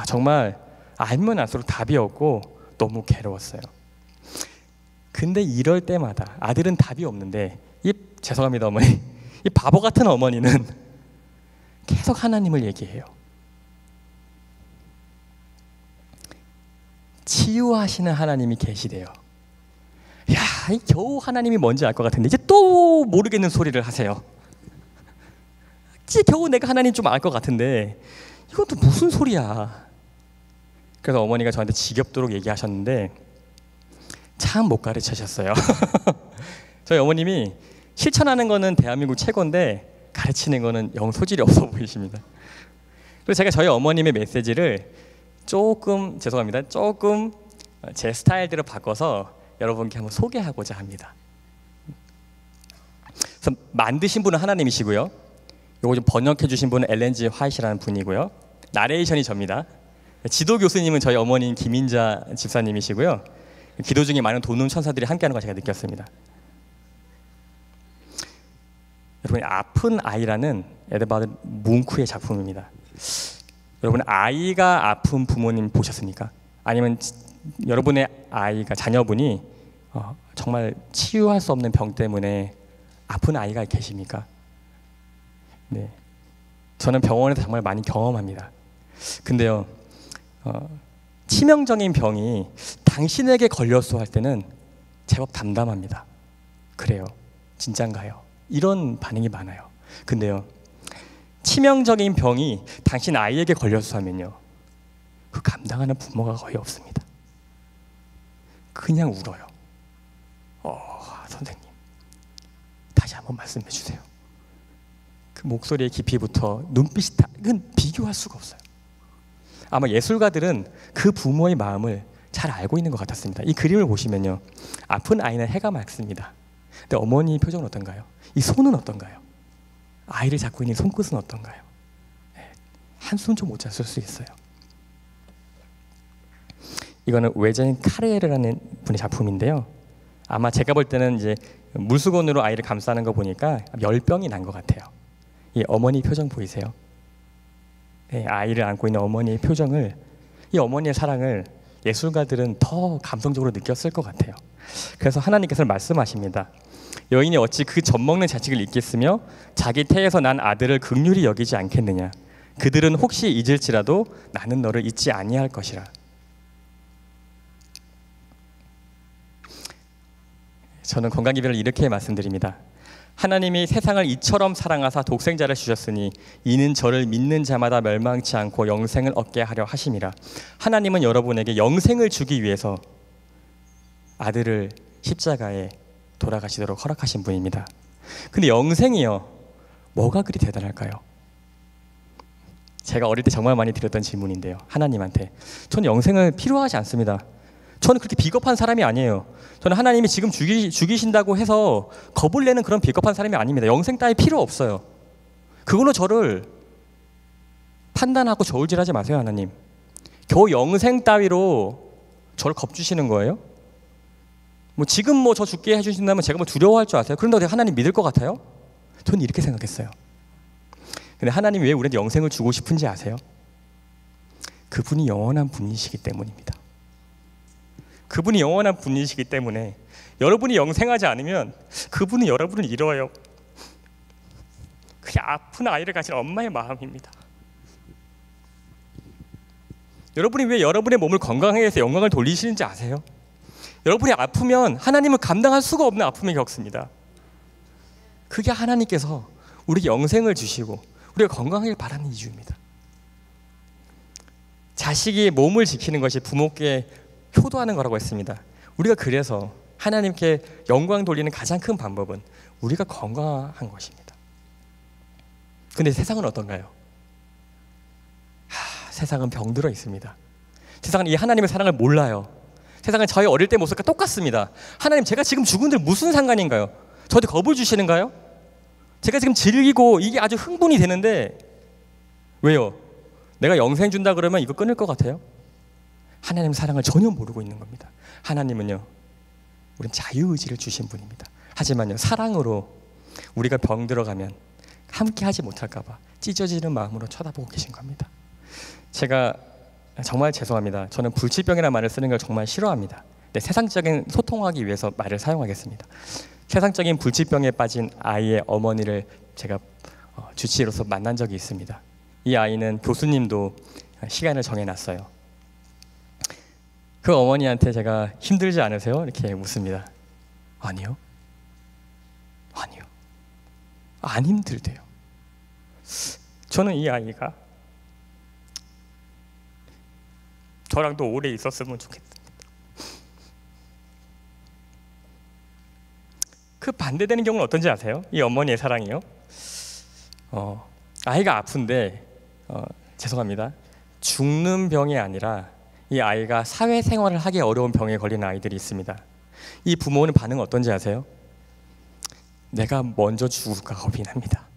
정말 알면 알수록 답이 없고 너무 괴로웠어요. 근데 이럴 때마다 아들은 답이 없는데 죄송합니다 어머니, 이 바보 같은 어머니는 계속 하나님을 얘기해요. 치유하시는 하나님이 계시대요. 겨우 하나님이 뭔지 알 것 같은데 이제 또 모르겠는 소리를 하세요. 이제 겨우 내가 하나님 좀 알 것 같은데 이것도 무슨 소리야. 그래서 어머니가 저한테 지겹도록 얘기하셨는데 참 못 가르치셨어요. 저희 어머님이 실천하는 거는 대한민국 최고인데 가르치는 거는 영 소질이 없어 보이십니다. 그래서 제가 저희 어머님의 메시지를 조금 제 스타일대로 바꿔서 여러분께 한번 소개하고자 합니다. 그래서 만드신 분은 하나님이시고요, 요거 좀 번역해 주신 분은 엘렌 G 화이트라는 분이고요, 나레이션이 접니다. 지도 교수님은 저희 어머니인 김인자 집사님이시고요, 기도 중에 많은 도움 천사들이 함께하는 걸 제가 느꼈습니다. 여러분, 아픈 아이라는 에드바드 뭉크의 작품입니다. 여러분, 아이가 아픈 부모님 보셨습니까? 아니면 여러분의 아이가, 자녀분이 정말 치유할 수 없는 병 때문에 아픈 아이가 계십니까? 네, 저는 병원에서 정말 많이 경험합니다. 근데요, 치명적인 병이 당신에게 걸렸어 할 때는 제법 담담합니다. 그래요, 진짠가요? 이런 반응이 많아요. 근데요, 치명적인 병이 당신 아이에게 걸렸어 하면요, 그 감당하는 부모가 거의 없습니다. 그냥 울어요. 선생님, 다시 한번 말씀해 주세요. 그 목소리의 깊이부터 눈빛이 다, 그건 비교할 수가 없어요. 아마 예술가들은 그 부모의 마음을 잘 알고 있는 것 같았습니다. 이 그림을 보시면요, 아픈 아이는 해가 맑습니다. 근데 어머니 표정은 어떤가요? 이 손은 어떤가요? 아이를 잡고 있는 손끝은 어떤가요? 한숨 좀 못 잤을 수 있어요. 이거는 외자인 카레르라는 분의 작품인데요, 아마 제가 볼 때는 이제 물수건으로 아이를 감싸는 거 보니까 열병이 난 것 같아요. 이 어머니 표정 보이세요? 네, 아이를 안고 있는 어머니의 표정을, 이 어머니의 사랑을 예술가들은 더 감성적으로 느꼈을 것 같아요. 그래서 하나님께서 말씀하십니다. 여인이 어찌 그 젖먹는 자식을 잊겠으며 자기 태에서 난 아들을 긍휼히 여기지 않겠느냐. 그들은 혹시 잊을지라도 나는 너를 잊지 아니할 것이라. 저는 건강기별을 이렇게 말씀드립니다. 하나님이 세상을 이처럼 사랑하사 독생자를 주셨으니 이는 저를 믿는 자마다 멸망치 않고 영생을 얻게 하려 하심이라. 하나님은 여러분에게 영생을 주기 위해서 아들을 십자가에 돌아가시도록 허락하신 분입니다. 근데 영생이요, 뭐가 그리 대단할까요? 제가 어릴 때 정말 많이 드렸던 질문인데요, 하나님한테. 저는 영생을 필요하지 않습니다. 저는 그렇게 비겁한 사람이 아니에요. 저는 하나님이 지금 죽이신다고 해서 겁을 내는 그런 비겁한 사람이 아닙니다. 영생 따위 필요 없어요. 그걸로 저를 판단하고 저울질하지 마세요. 하나님, 겨우 영생 따위로 저를 겁주시는 거예요? 지금 저 죽게 해주신다면 제가 두려워할 줄 아세요? 그런데 하나님 믿을 것 같아요? 저는 이렇게 생각했어요. 근데 하나님이 왜 우리한테 영생을 주고 싶은지 아세요? 그분이 영원한 분이시기 때문입니다. 그분이 영원한 분이시기 때문에 여러분이 영생하지 않으면 그분은 여러분을 잃어요. 그게 아픈 아이를 가진 엄마의 마음입니다. 여러분이 왜 여러분의 몸을 건강하게 해서 영광을 돌리시는지 아세요? 여러분이 아프면 하나님은 감당할 수가 없는 아픔을 겪습니다. 그게 하나님께서 우리에게 영생을 주시고 우리가 건강하길 바라는 이유입니다. 자식이 몸을 지키는 것이 부모께 효도하는 거라고 했습니다. 우리가 그래서 하나님께 영광 돌리는 가장 큰 방법은 우리가 건강한 것입니다. 근데 세상은 어떤가요? 세상은 병들어 있습니다. 세상은 이 하나님의 사랑을 몰라요. 세상은 저희 어릴 때 모습과 똑같습니다. 하나님, 제가 지금 죽은들 무슨 상관인가요? 저한테 겁을 주시는가요? 제가 지금 즐기고 이게 아주 흥분이 되는데 왜요? 내가 영생 준다 그러면 이거 끊을 것 같아요? 하나님 사랑을 전혀 모르고 있는 겁니다. 하나님은요, 우린 자유의지를 주신 분입니다. 하지만요, 사랑으로 우리가 병들어가면 함께 하지 못할까 봐 찢어지는 마음으로 쳐다보고 계신 겁니다. 제가 정말 죄송합니다. 저는 불치병이라는 말을 쓰는 걸 정말 싫어합니다. 네, 세상적인 소통하기 위해서 말을 사용하겠습니다. 세상적인 불치병에 빠진 아이의 어머니를 제가 주치의로서 만난 적이 있습니다. 이 아이는 교수님도 시간을 정해놨어요. 그 어머니한테 제가 힘들지 않으세요? 이렇게 묻습니다. 아니요. 아니요. 안 힘들대요. 저는 이 아이가 저랑도 오래 있었으면 좋겠습니다. 그 반대되는 경우는 어떤지 아세요? 이 어머니의 사랑이요. 아이가 아픈데 죄송합니다. 죽는 병이 아니라 이 아이가 사회생활을 하기 어려운 병에 걸린 아이들이 있습니다. 이 부모는 반응 어떤지 아세요? 내가 먼저 죽을까 겁이 납니다.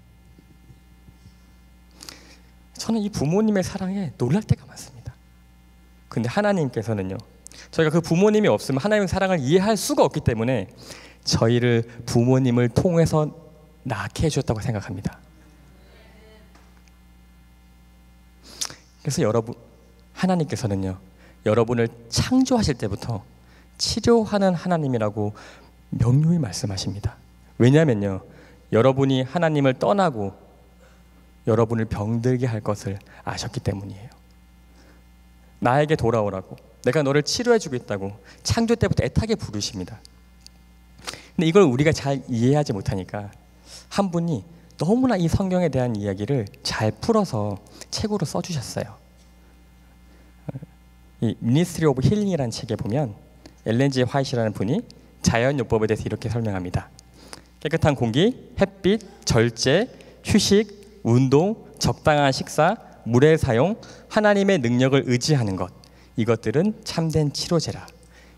저는 이 부모님의 사랑에 놀랄 때가 많습니다. 근데 하나님께서는요, 저희가 그 부모님이 없으면 하나님의 사랑을 이해할 수가 없기 때문에 저희를 부모님을 통해서 낳게 해주셨다고 생각합니다. 그래서 여러분, 하나님께서는요, 여러분을 창조하실 때부터 치료하는 하나님이라고 명료히 말씀하십니다. 왜냐하면요, 여러분이 하나님을 떠나고 여러분을 병들게 할 것을 아셨기 때문이에요. 나에게 돌아오라고, 내가 너를 치료해 주겠다고 창조 때부터 애타게 부르십니다. 근데 이걸 우리가 잘 이해하지 못하니까 한 분이 너무나 이 성경에 대한 이야기를 잘 풀어서 책으로 써주셨어요. 이 미니스트리 오브 힐링이라는 책에 보면 엘렌 G 화이트라는 분이 자연요법에 대해서 이렇게 설명합니다. 깨끗한 공기, 햇빛, 절제, 휴식, 운동, 적당한 식사, 물의 사용, 하나님의 능력을 의지하는 것, 이것들은 참된 치료제라.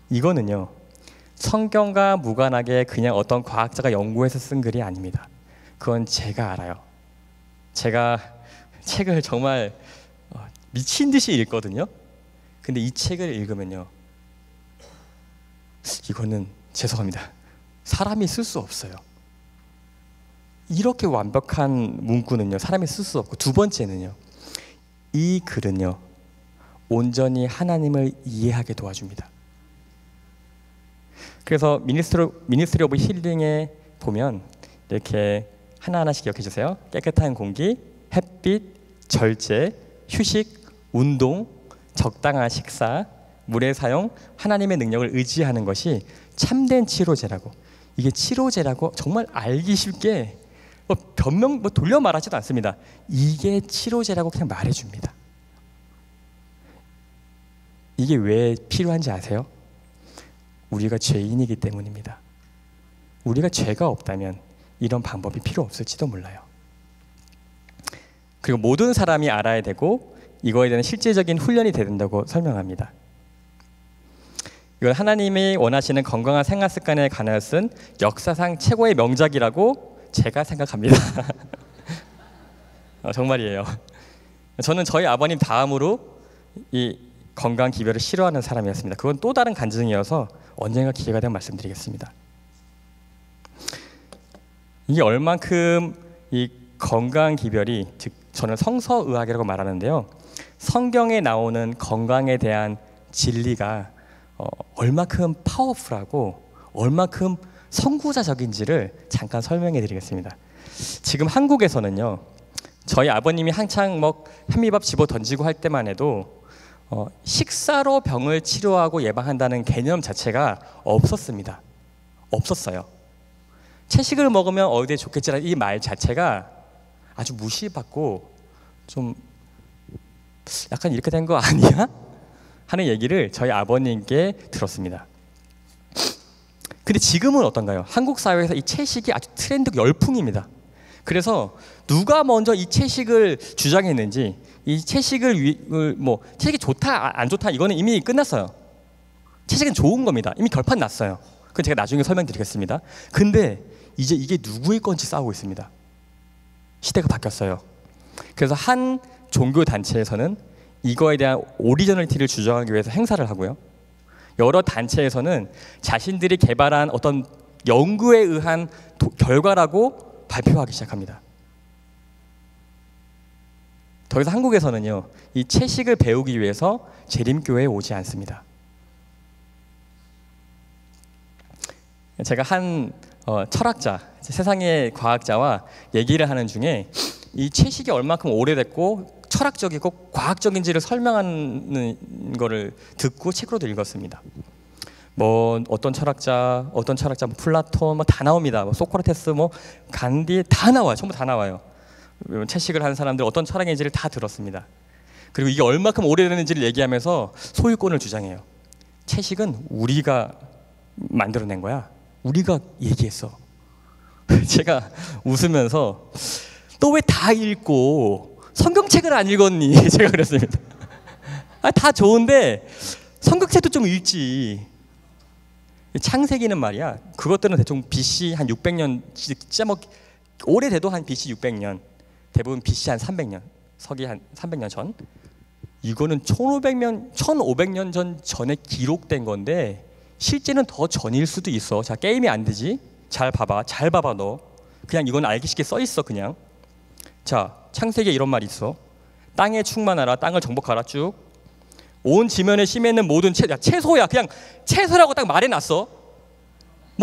이거는요, 성경과 무관하게 그냥 어떤 과학자가 연구해서 쓴 글이 아닙니다. 그건 제가 알아요. 제가 책을 정말 미친 듯이 읽거든요. 근데 이 책을 읽으면요, 이거는 죄송합니다, 사람이 쓸 수 없어요. 이렇게 완벽한 문구는요, 사람이 쓸 수 없고, 두 번째는요, 이 글은요, 온전히 하나님을 이해하게 도와줍니다. 그래서 미니스트리 오브 힐링에 보면 이렇게 하나하나씩 기억해 주세요. 깨끗한 공기, 햇빛, 절제, 휴식, 운동, 적당한 식사, 물의 사용, 하나님의 능력을 의지하는 것이 참된 치료제라고. 이게 치료제라고 정말 알기 쉽게 변명 돌려 말하지도 않습니다. 이게 치료제라고 그냥 말해줍니다. 이게 왜 필요한지 아세요? 우리가 죄인이기 때문입니다. 우리가 죄가 없다면 이런 방법이 필요 없을지도 몰라요. 그리고 모든 사람이 알아야 되고 이거에 대한 실제적인 훈련이 돼야 된다고 설명합니다. 이건 하나님이 원하시는 건강한 생활 습관에 관하여 쓴 역사상 최고의 명작이라고 제가 생각합니다. 정말이에요. 저는 저희 아버님 다음으로 이 건강 기별을 싫어하는 사람이었습니다. 그건 또 다른 간증이어서 언젠가 기회가 되면 말씀드리겠습니다. 이게 얼만큼 이 건강 기별이, 즉 저는 성서의학이라고 말하는데요, 성경에 나오는 건강에 대한 진리가 얼마큼 파워풀하고 얼마큼 선구자적인지를 잠깐 설명해 드리겠습니다. 지금 한국에서는요, 저희 아버님이 한창 현미밥 집어 던지고 할 때만 해도 식사로 병을 치료하고 예방한다는 개념 자체가 없었습니다. 없었어요. 채식을 먹으면 어디에 좋겠지라는 이 말 자체가 아주 무시받고 좀 약간 이렇게 된 거 아니야? 하는 얘기를 저희 아버님께 들었습니다. 근데 지금은 어떤가요? 한국 사회에서 이 채식이 아주 트렌드 열풍입니다. 그래서 누가 먼저 이 채식을 주장했는지, 이 채식을 채식이 좋다 안 좋다 이거는 이미 끝났어요. 채식은 좋은 겁니다. 이미 결판 났어요. 그건 제가 나중에 설명드리겠습니다. 근데 이제 이게 누구의 건지 싸우고 있습니다. 시대가 바뀌었어요. 그래서 한 종교 단체에서는 이거에 대한 오리지널리티를 주장하기 위해서 행사를 하고요. 여러 단체에서는 자신들이 개발한 어떤 연구에 의한 결과라고 발표하기 시작합니다. 더 이상 한국에서는요, 이 채식을 배우기 위해서 재림교회에 오지 않습니다. 제가 한 철학자, 세상의 과학자와 얘기를 하는 중에 이 채식이 얼마큼 오래됐고 철학적이고 과학적인지를 설명하는 거를 듣고 책으로도 읽었습니다. 어떤 철학자, 플라톤 다 나옵니다. 소크라테스, 간디 다 나와요. 전부 다 나와요. 채식을 하는 사람들 어떤 철학인지를 다 들었습니다. 그리고 이게 얼마큼 오래됐는지를 얘기하면서 소유권을 주장해요. 채식은 우리가 만들어낸 거야. 우리가 얘기했어. 제가 웃으면서 너 왜 다 읽고 성경책을 안 읽었니? 제가 그랬습니다. 다 좋은데 성경책도 좀 읽지. 창세기는 말이야, 그것들은 대충 BC 한 600년, 진짜 오래돼도 한 BC 600년, 대부분 BC 한 300년, 서기 한 300년 전. 이거는 1500년 전에 기록된 건데 실제는 더 전일 수도 있어. 자, 게임이 안 되지? 잘 봐봐 너. 그냥 이건 알기 쉽게 써 있어 그냥. 자, 창세기에 이런 말이 있어. 땅에 충만하라, 땅을 정복하라 쭉. 온 지면에 심해있는 모든 채소야. 그냥 채소라고 딱 말해놨어.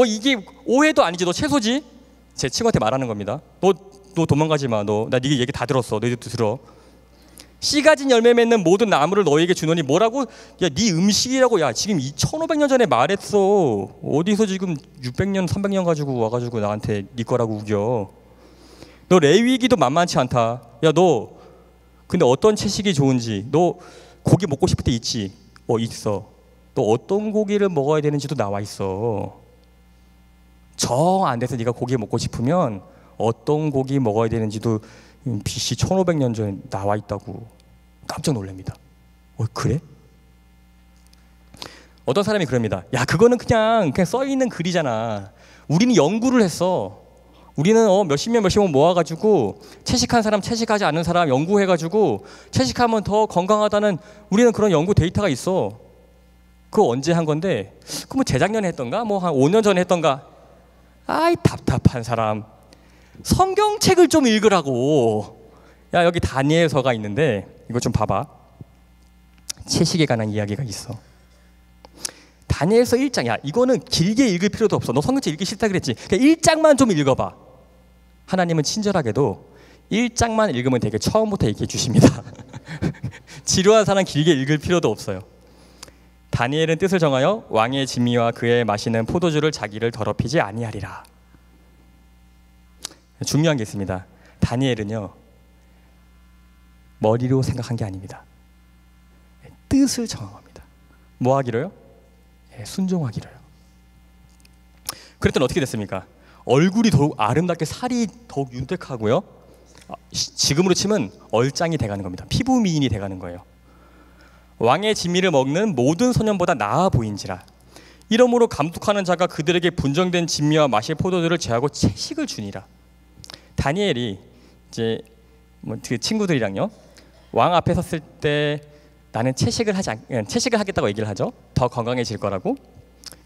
이게 오해도 아니지. 너 채소지? 제 친구한테 말하는 겁니다. 너 도망가지 마. 나 네 얘기 다 들었어. 너희들도 들어. 씨 가진 열매 맺는 모든 나무를 너에게 주노니 뭐라고? 야, 네 음식이라고. 야, 지금 2500년 전에 말했어. 어디서 지금 600년, 300년 가지고 와가지고 나한테 네 거라고 우겨. 너 레위기도 만만치 않다. 야, 너 근데 어떤 채식이 좋은지, 너 고기 먹고 싶을 때 있지? 있어. 너 어떤 고기를 먹어야 되는지도 나와 있어. 정 안 돼서 네가 고기 먹고 싶으면 어떤 고기 먹어야 되는지도 BC 1500년 전에 나와 있다고. 깜짝 놀랍니다. 그래? 어떤 사람이 그럽니다. 야, 그거는 그냥 써 있는 글이잖아. 우리는 연구를 했어. 우리는 몇십 명 모아가지고 채식한 사람, 채식하지 않는 사람 연구해가지고 채식하면 더 건강하다는 우리는 그런 연구 데이터가 있어. 그거 언제 한 건데? 그럼 재작년에 했던가? 한 5년 전에 했던가? 아이, 답답한 사람. 성경책을 좀 읽으라고. 야, 여기 다니엘서가 있는데 이거 좀 봐봐. 채식에 관한 이야기가 있어. 다니엘서 1장. 야, 이거는 길게 읽을 필요도 없어. 너 성경책 읽기 싫다 그랬지? 그냥 1장만 좀 읽어봐. 하나님은 친절하게도 1장만 읽으면 되게 처음부터 얘기해 주십니다. 지루한 사람 길게 읽을 필요도 없어요. 다니엘은 뜻을 정하여 왕의 진미와 그의 마시는 포도주를 자기를 더럽히지 아니하리라. 중요한 게 있습니다. 다니엘은요, 머리로 생각한 게 아닙니다. 뜻을 정한 겁니다. 뭐 하기로요? 순종하기로요. 그랬더니 어떻게 됐습니까? 얼굴이 더욱 아름답게, 살이 더욱 윤택하고요. 지금으로 치면 얼짱이 돼가는 겁니다. 피부 미인이 돼가는 거예요. 왕의 진미를 먹는 모든 소년보다 나아 보인지라. 이러므로 감독하는 자가 그들에게 분정된 진미와 마실 포도주를 제하고 채식을 주니라. 다니엘이 이제 그 친구들이랑요, 왕 앞에 섰을 때 나는 채식을 하겠다고 얘기를 하죠. 더 건강해질 거라고.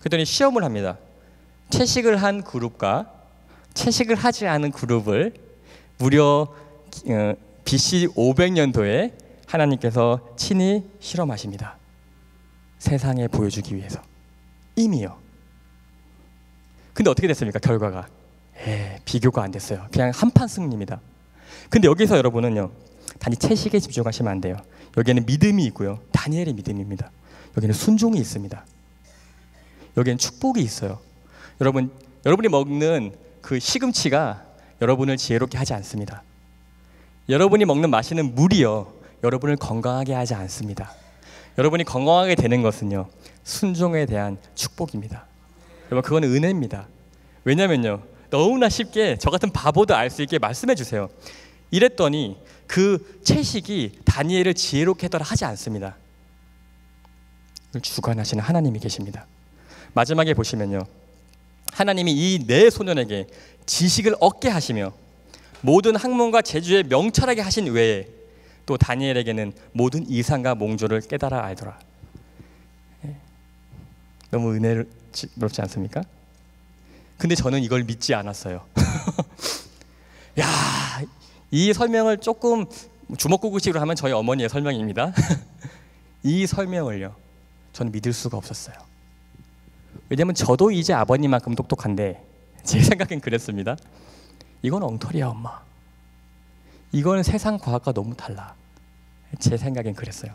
그랬더니 시험을 합니다. 채식을 한 그룹과 채식을 하지 않은 그룹을 무려 BC 500년도에 하나님께서 친히 실험하십니다. 세상에 보여주기 위해서. 이미요. 근데 어떻게 됐습니까? 결과가 비교가 안 됐어요. 그냥 한판 승리입니다. 근데 여기서 여러분은요, 단지 채식에 집중하시면 안 돼요. 여기에는 믿음이 있고요, 다니엘의 믿음입니다. 여기는 순종이 있습니다. 여기에는 축복이 있어요. 여러분이 먹는 그 시금치가 여러분을 지혜롭게 하지 않습니다. 여러분이 먹는 마시는 물이요, 여러분을 건강하게 하지 않습니다. 여러분이 건강하게 되는 것은요, 순종에 대한 축복입니다. 여러분, 그건 은혜입니다. 왜냐면요, 너무나 쉽게 저 같은 바보도 알 수 있게 말씀해 주세요. 이랬더니 그 채식이 다니엘을 지혜롭게 하더라 하지 않습니다. 주관하시는 하나님이 계십니다. 마지막에 보시면요, 하나님이 이 네 소년에게 지식을 얻게 하시며 모든 학문과 재주에 명철하게 하신 외에 또 다니엘에게는 모든 이상과 몽조를 깨달아 알더라. 너무 은혜롭지 않습니까? 근데 저는 이걸 믿지 않았어요. 야, 이 설명을 조금 주먹구구식으로 하면 저희 어머니의 설명입니다. 이 설명을요, 저는 믿을 수가 없었어요. 왜냐면 저도 이제 아버님만큼 똑똑한데 제 생각엔 그랬습니다. 이건 엉터리야, 엄마. 이건 세상 과학과 너무 달라. 제 생각엔 그랬어요.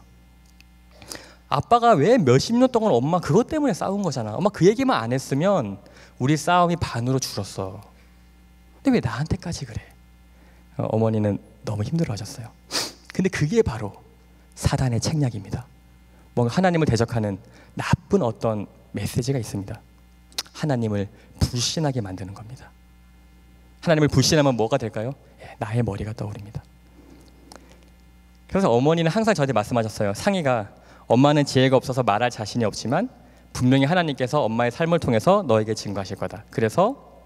아빠가 왜 몇십 년 동안 엄마 그것 때문에 싸운 거잖아. 엄마 그 얘기만 안 했으면 우리 싸움이 반으로 줄었어. 근데 왜 나한테까지 그래? 어머니는 너무 힘들어하셨어요. 근데 그게 바로 사단의 책략입니다. 뭔가 하나님을 대적하는 나쁜 어떤 메시지가 있습니다. 하나님을 불신하게 만드는 겁니다. 하나님을 불신하면 뭐가 될까요? 나의 머리가 떠오릅니다. 그래서 어머니는 항상 저한테 말씀하셨어요. 상희가, 엄마는 지혜가 없어서 말할 자신이 없지만 분명히 하나님께서 엄마의 삶을 통해서 너에게 증거하실 거다. 그래서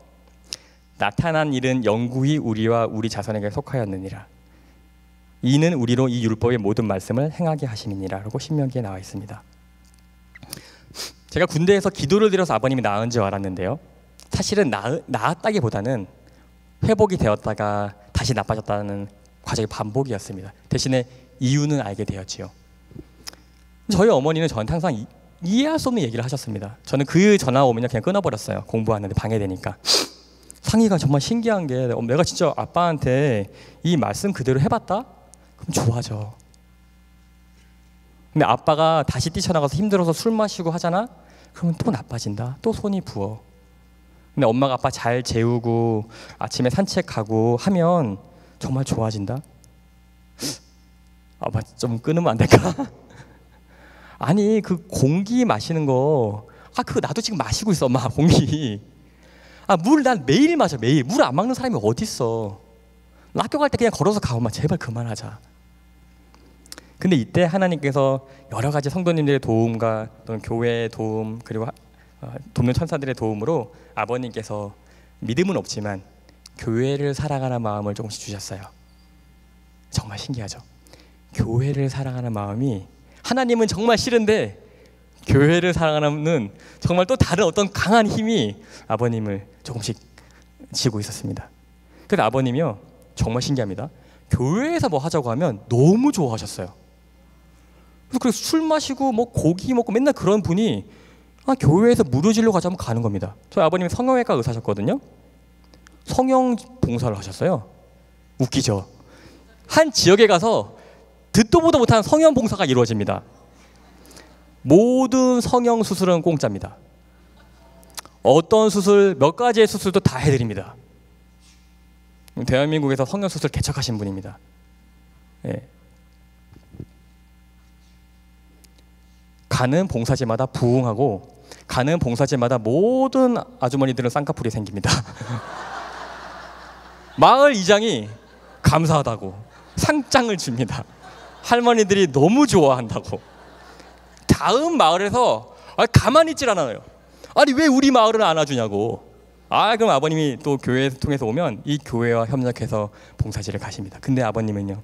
나타난 일은 영구히 우리와 우리 자손에게 속하였느니라. 이는 우리로 이 율법의 모든 말씀을 행하게 하심이니라 라고 신명기에 나와 있습니다. 제가 군대에서 기도를 드려서 아버님이 나은 줄 알았는데요, 사실은 나았다기보다는 회복이 되었다가 다시 나빠졌다는 과정의 반복이었습니다. 대신에 이유는 알게 되었지요. 저희 어머니는 저한테 항상 이해할 수 없는 얘기를 하셨습니다. 저는 그 전화 오면 그냥 끊어버렸어요. 공부하는데 방해되니까. 상희가 정말 신기한 게, 내가 진짜 아빠한테 이 말씀 그대로 해봤다? 그럼 좋아져. 근데 아빠가 다시 뛰쳐나가서 힘들어서 술 마시고 하잖아? 그러면 또 나빠진다. 또 손이 부어. 근데 엄마가 아빠 잘 재우고 아침에 산책하고 하면 정말 좋아진다. 아빠 좀 끊으면 안 될까? 아니, 그 공기 마시는 거, 그거 나도 지금 마시고 있어, 엄마. 공기. 물 난 매일 마셔, 매일. 물 안 먹는 사람이 어딨어. 학교 갈 때 그냥 걸어서 가, 엄마. 제발 그만하자. 근데 이때 하나님께서 여러 가지 성도님들의 도움과 또는 교회의 도움, 그리고 돕는 천사들의 도움으로 아버님께서 믿음은 없지만 교회를 사랑하는 마음을 조금씩 주셨어요. 정말 신기하죠? 교회를 사랑하는 마음이, 하나님은 정말 싫은데 교회를 사랑하는 정말 또 다른 어떤 강한 힘이 아버님을 조금씩 지고 있었습니다. 그래서 아버님이요, 정말 신기합니다. 교회에서 뭐 하자고 하면 너무 좋아하셨어요. 그래서 술 마시고 뭐 고기 먹고 맨날 그런 분이 교회에서 무료진료 가자면 가는 겁니다. 저희 아버님이 성형외과 의사셨거든요. 성형 봉사를 하셨어요. 웃기죠? 한 지역에 가서 듣도 보도 못한 성형 봉사가 이루어집니다. 모든 성형 수술은 공짜입니다. 어떤 수술, 몇 가지의 수술도 다 해드립니다. 대한민국에서 성형 수술 개척하신 분입니다. 예. 가는 봉사지마다 부흥하고 가는 봉사지마다 모든 아주머니들은 쌍꺼풀이 생깁니다. 마을 이장이 감사하다고 상장을 줍니다. 할머니들이 너무 좋아한다고. 다음 마을에서 가만히 있질 않아요. 아니 왜 우리 마을은 안아주냐고. 그럼 아버님이 또 교회 통해서 오면 이 교회와 협력해서 봉사지를 가십니다. 근데 아버님은요,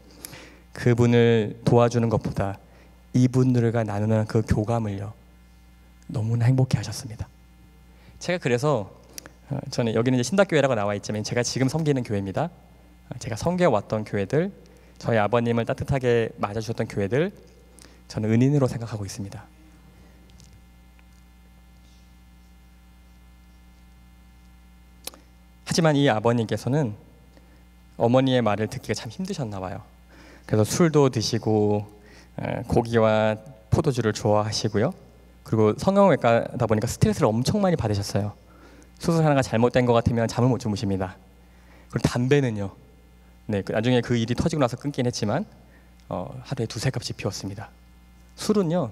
그분을 도와주는 것보다 이분들과 나누는 그 교감을요, 너무나 행복해 하셨습니다. 제가 그래서 저는 여기는 이제 신닥교회라고 나와 있지만 제가 지금 섬기는 교회입니다. 제가 섬겨왔던 교회들, 저희 아버님을 따뜻하게 맞아주셨던 교회들, 저는 은인으로 생각하고 있습니다. 하지만 이 아버님께서는 어머니의 말을 듣기가 참 힘드셨나 봐요. 그래서 술도 드시고 고기와 포도주를 좋아하시고요. 그리고 성형외과다 보니까 스트레스를 엄청 많이 받으셨어요. 수술 하나가 잘못된 것 같으면 잠을 못 주무십니다. 그리고 담배는요. 네, 나중에 그 일이 터지고 나서 끊긴 했지만 하루에 2-3컵씩 피웠습니다. 술은요,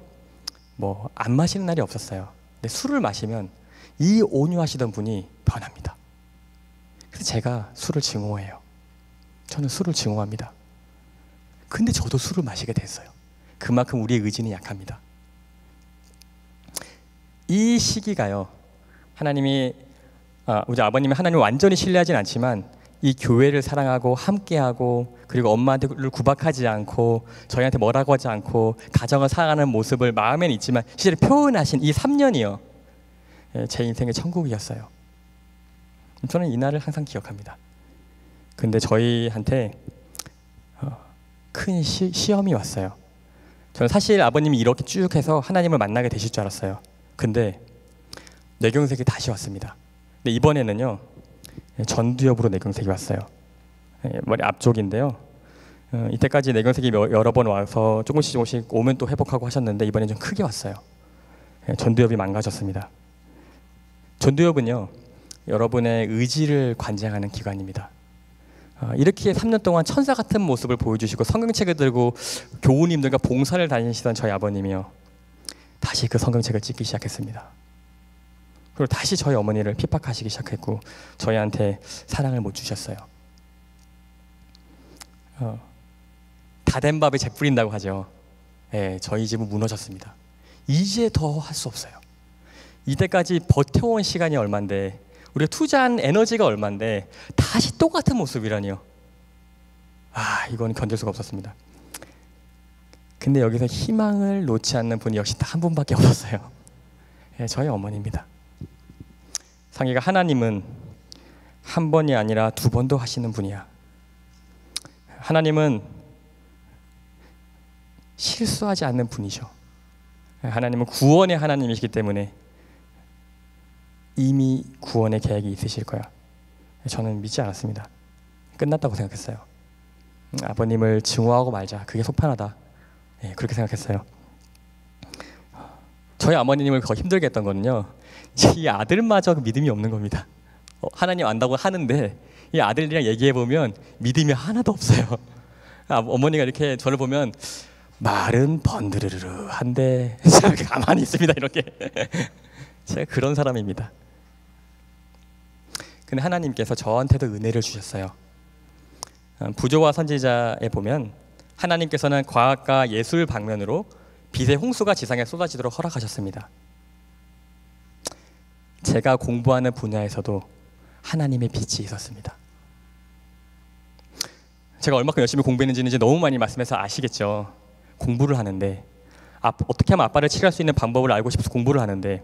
뭐 안 마시는 날이 없었어요. 근데 술을 마시면 이 온유하시던 분이 변합니다. 그래서 제가 술을 증오해요. 저는 술을 증오합니다. 근데 저도 술을 마시게 됐어요. 그만큼 우리의 의지는 약합니다. 이 시기가요, 우리 아버님이 하나님을 완전히 신뢰하진 않지만 이 교회를 사랑하고 함께하고 그리고 엄마를 구박하지 않고 저희한테 뭐라고 하지 않고 가정을 살아가는 모습을 마음에는 있지만 실제로 표현하신 이 3년이요, 제 인생의 천국이었어요. 저는 이 날을 항상 기억합니다. 근데 저희한테 큰 시험이 왔어요. 저는 사실 아버님이 이렇게 쭉 해서 하나님을 만나게 되실 줄 알았어요. 근데 뇌경색이 다시 왔습니다. 근데 이번에는요, 전두엽으로 뇌경색이 왔어요. 머리 앞쪽인데요. 이때까지 뇌경색이 여러 번 와서 조금씩 오면 또 회복하고 하셨는데 이번엔 좀 크게 왔어요. 전두엽이 망가졌습니다. 전두엽은요, 여러분의 의지를 관장하는 기관입니다. 이렇게 3년 동안 천사 같은 모습을 보여주시고 성경책을 들고 교우님들과 봉사를 다니시던 저희 아버님이요, 다시 그 성경책을 찍기 시작했습니다. 그리고 다시 저희 어머니를 핍박하시기 시작했고 저희한테 사랑을 못 주셨어요. 다 된 밥에 재 뿌린다고 하죠. 저희 집은 무너졌습니다. 이제 더 할 수 없어요. 이때까지 버텨온 시간이 얼만데, 우리가 투자한 에너지가 얼만데 다시 똑같은 모습이라니요. 이건 견딜 수가 없었습니다. 근데 여기서 희망을 놓지 않는 분이 역시 딱 한 분밖에 없었어요. 저희 어머니입니다. 상희가, 하나님은 한 번이 아니라 2번도 하시는 분이야. 하나님은 실수하지 않는 분이죠. 하나님은 구원의 하나님이시기 때문에 이미 구원의 계획이 있으실 거야. 저는 믿지 않았습니다. 끝났다고 생각했어요. 아버님을 증오하고 말자, 그게 속편하다, 그렇게 생각했어요. 저희 어머님을 더 힘들게 했던 거는요, 이 아들마저 믿음이 없는 겁니다. 하나님 안다고 하는데 이 아들이랑 얘기해보면 믿음이 하나도 없어요. 어머니가 이렇게 저를 보면 말은 번드르르 한데 가만히 있습니다, 이렇게. 제가 그런 사람입니다. 근데 하나님께서 저한테도 은혜를 주셨어요. 부조와 선지자에 보면 하나님께서는 과학과 예술 방면으로 빛의 홍수가 지상에 쏟아지도록 허락하셨습니다. 제가 공부하는 분야에서도 하나님의 빛이 있었습니다. 제가 얼마큼 열심히 공부했는지는 이제 너무 많이 말씀해서 아시겠죠. 공부를 하는데 어떻게 하면 아빠를 치료할 수 있는 방법을 알고 싶어서 공부를 하는데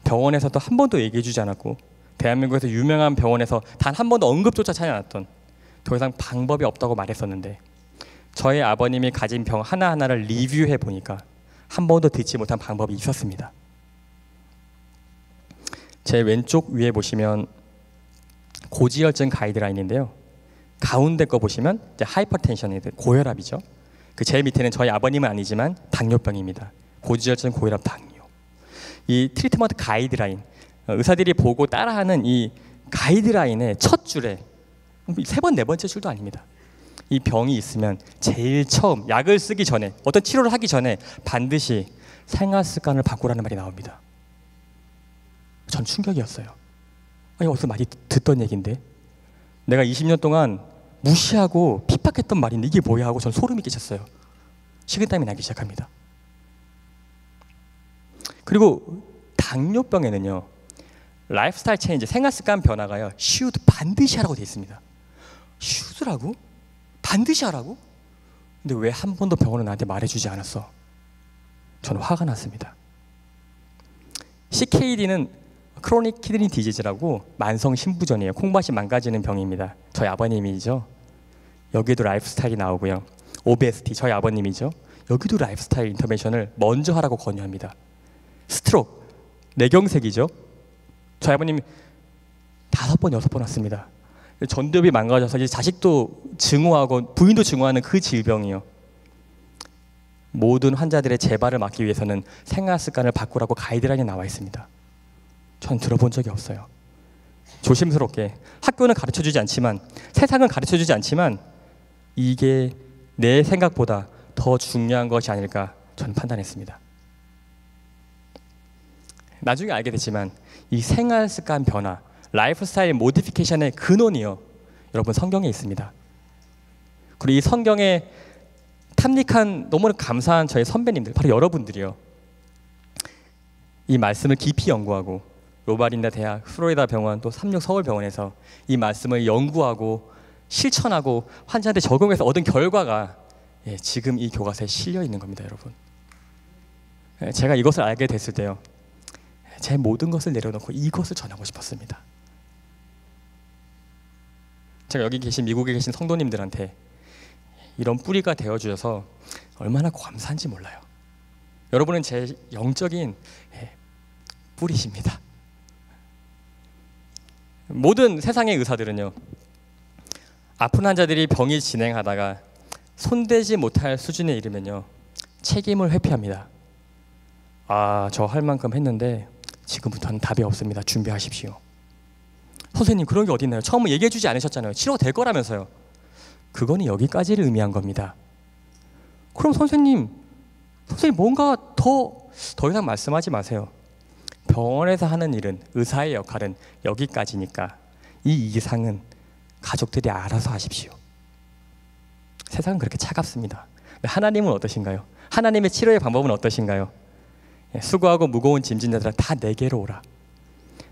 병원에서도 한 번도 얘기해주지 않았고 대한민국에서 유명한 병원에서 단 한 번도 언급조차 하지 않았던, 더 이상 방법이 없다고 말했었는데 저희 아버님이 가진 병 하나하나를 리뷰해 보니까 한 번도 듣지 못한 방법이 있었습니다. 제 왼쪽 위에 보시면 고지혈증 가이드라인인데요, 가운데 거 보시면 이제 하이퍼텐션이 고혈압이죠. 그 제일 밑에는 저희 아버님은 아니지만 당뇨병입니다. 고지혈증, 고혈압, 당뇨. 이 트리트먼트 가이드라인, 의사들이 보고 따라하는 이 가이드라인의 첫 줄에 3번, 4번째 줄도 아닙니다. 이 병이 있으면 제일 처음 약을 쓰기 전에, 어떤 치료를 하기 전에 반드시 생활 습관을 바꾸라는 말이 나옵니다. 전 충격이었어요. 어디서 많이 듣던 얘기인데 내가 20년 동안 무시하고 핍박했던 말인데 이게 뭐야 하고 전 소름이 끼쳤어요. 식은땀이 나기 시작합니다. 그리고 당뇨병에는요, 라이프스타일 체인지, 생활습관 변화가요, should, 반드시 하라고 돼 있습니다. should라고? 반드시 하라고? 근데 왜 한 번도 병원은 나한테 말해주지 않았어? 저는 화가 났습니다. CKD는 크로닉 키드니 디지즈라고 만성 신부전이에요. 콩팥이 망가지는 병입니다. 저희 아버님이죠. 여기도 라이프 스타일이 나오고요. OBST, 저희 아버님이죠. 여기도 라이프 스타일 인터벤션을 먼저 하라고 권유합니다. 스트로크, 뇌경색이죠. 저희 아버님 5번, 6번 왔습니다. 전두엽이 망가져서 이제 자식도 증오하고 부인도 증오하는 그 질병이요. 모든 환자들의 재발을 막기 위해서는 생활 습관을 바꾸라고 가이드라인이 나와 있습니다. 전 들어본 적이 없어요. 조심스럽게 학교는 가르쳐주지 않지만, 세상은 가르쳐주지 않지만 이게 내 생각보다 더 중요한 것이 아닐까 저는 판단했습니다. 나중에 알게 됐지만 이 생활 습관 변화, 라이프 스타일 모디피케이션의 근원이요, 여러분 성경에 있습니다. 그리고 이 성경에 탐닉한 너무나 감사한 저희 선배님들, 바로 여러분들이요, 이 말씀을 깊이 연구하고 로바린다 대학, 플로리다 병원, 또 삼육 서울병원에서 이 말씀을 연구하고 실천하고 환자한테 적용해서 얻은 결과가 지금 이 교과서에 실려 있는 겁니다, 여러분. 제가 이것을 알게 됐을 때요, 제 모든 것을 내려놓고 이것을 전하고 싶었습니다. 제가 여기 계신 미국에 계신 성도님들한테 이런 뿌리가 되어주셔서 얼마나 감사한지 몰라요. 여러분은 제 영적인 뿌리십니다. 모든 세상의 의사들은요, 아픈 환자들이 병이 진행하다가 손대지 못할 수준에 이르면요, 책임을 회피합니다. 아, 저 할 만큼 했는데 지금부터는 답이 없습니다. 준비하십시오. 선생님, 그런 게 어디 있나요? 처음에 얘기해 주지 않으셨잖아요. 치료될 거라면서요. 그거는 여기까지를 의미한 겁니다. 그럼 선생님 뭔가 더 이상 말씀하지 마세요. 병원에서 하는 일은, 의사의 역할은 여기까지니까 이 이상은 가족들이 알아서 하십시오. 세상은 그렇게 차갑습니다. 하나님은 어떠신가요? 하나님의 치료의 방법은 어떠신가요? 수고하고 무거운 짐진 자들아 다 내게로 오라.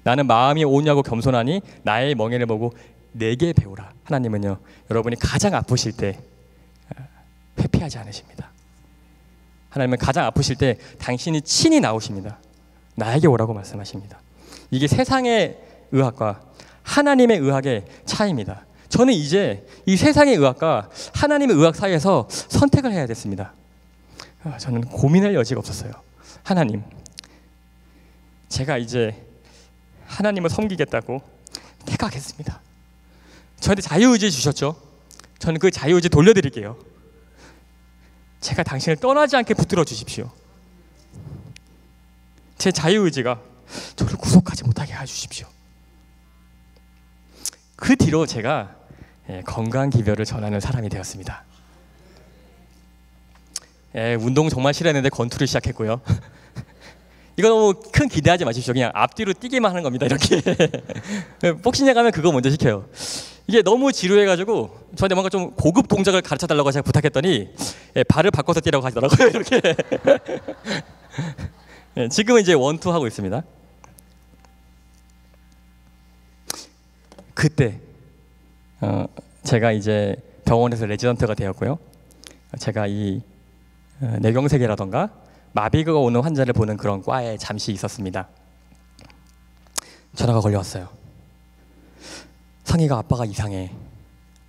나는 마음이 온유하고 겸손하니 나의 멍에를 보고 내게 배우라. 하나님은요, 여러분이 가장 아프실 때 회피하지 않으십니다. 하나님은 가장 아프실 때 당신이 친히 나오십니다. 나에게 오라고 말씀하십니다. 이게 세상의 의학과 하나님의 의학의 차이입니다. 저는 이제 이 세상의 의학과 하나님의 의학 사이에서 선택을 해야 됐습니다. 저는 고민할 여지가 없었어요. 하나님, 제가 이제 하나님을 섬기겠다고 택하겠습니다. 저한테 자유의지 주셨죠? 저는 그 자유의지 돌려드릴게요. 제가 당신을 떠나지 않게 붙들어 주십시오. 제 자유의지가 저를 구속하지 못하게 해주십시오. 그 뒤로 제가 건강 기별을 전하는 사람이 되었습니다. 운동 정말 싫어했는데 권투를 시작했고요. 이거 너무 큰 기대하지 마십시오. 그냥 앞뒤로 뛰기만 하는 겁니다. 이렇게 복싱에 가면 그거 먼저 시켜요. 이게 너무 지루해가지고 저한테 뭔가 좀 고급 동작을 가르쳐달라고 제가 부탁했더니 발을 바꿔서 뛰라고 하시더라고요. 이렇게 지금은 이제 원투 하고 있습니다. 그때 제가 이제 병원에서 레지던트가 되었고요. 제가 이 뇌경색이라던가 마비가 오는 환자를 보는 그런 과에 잠시 있었습니다. 전화가 걸려왔어요. 상희가 아빠가 이상해.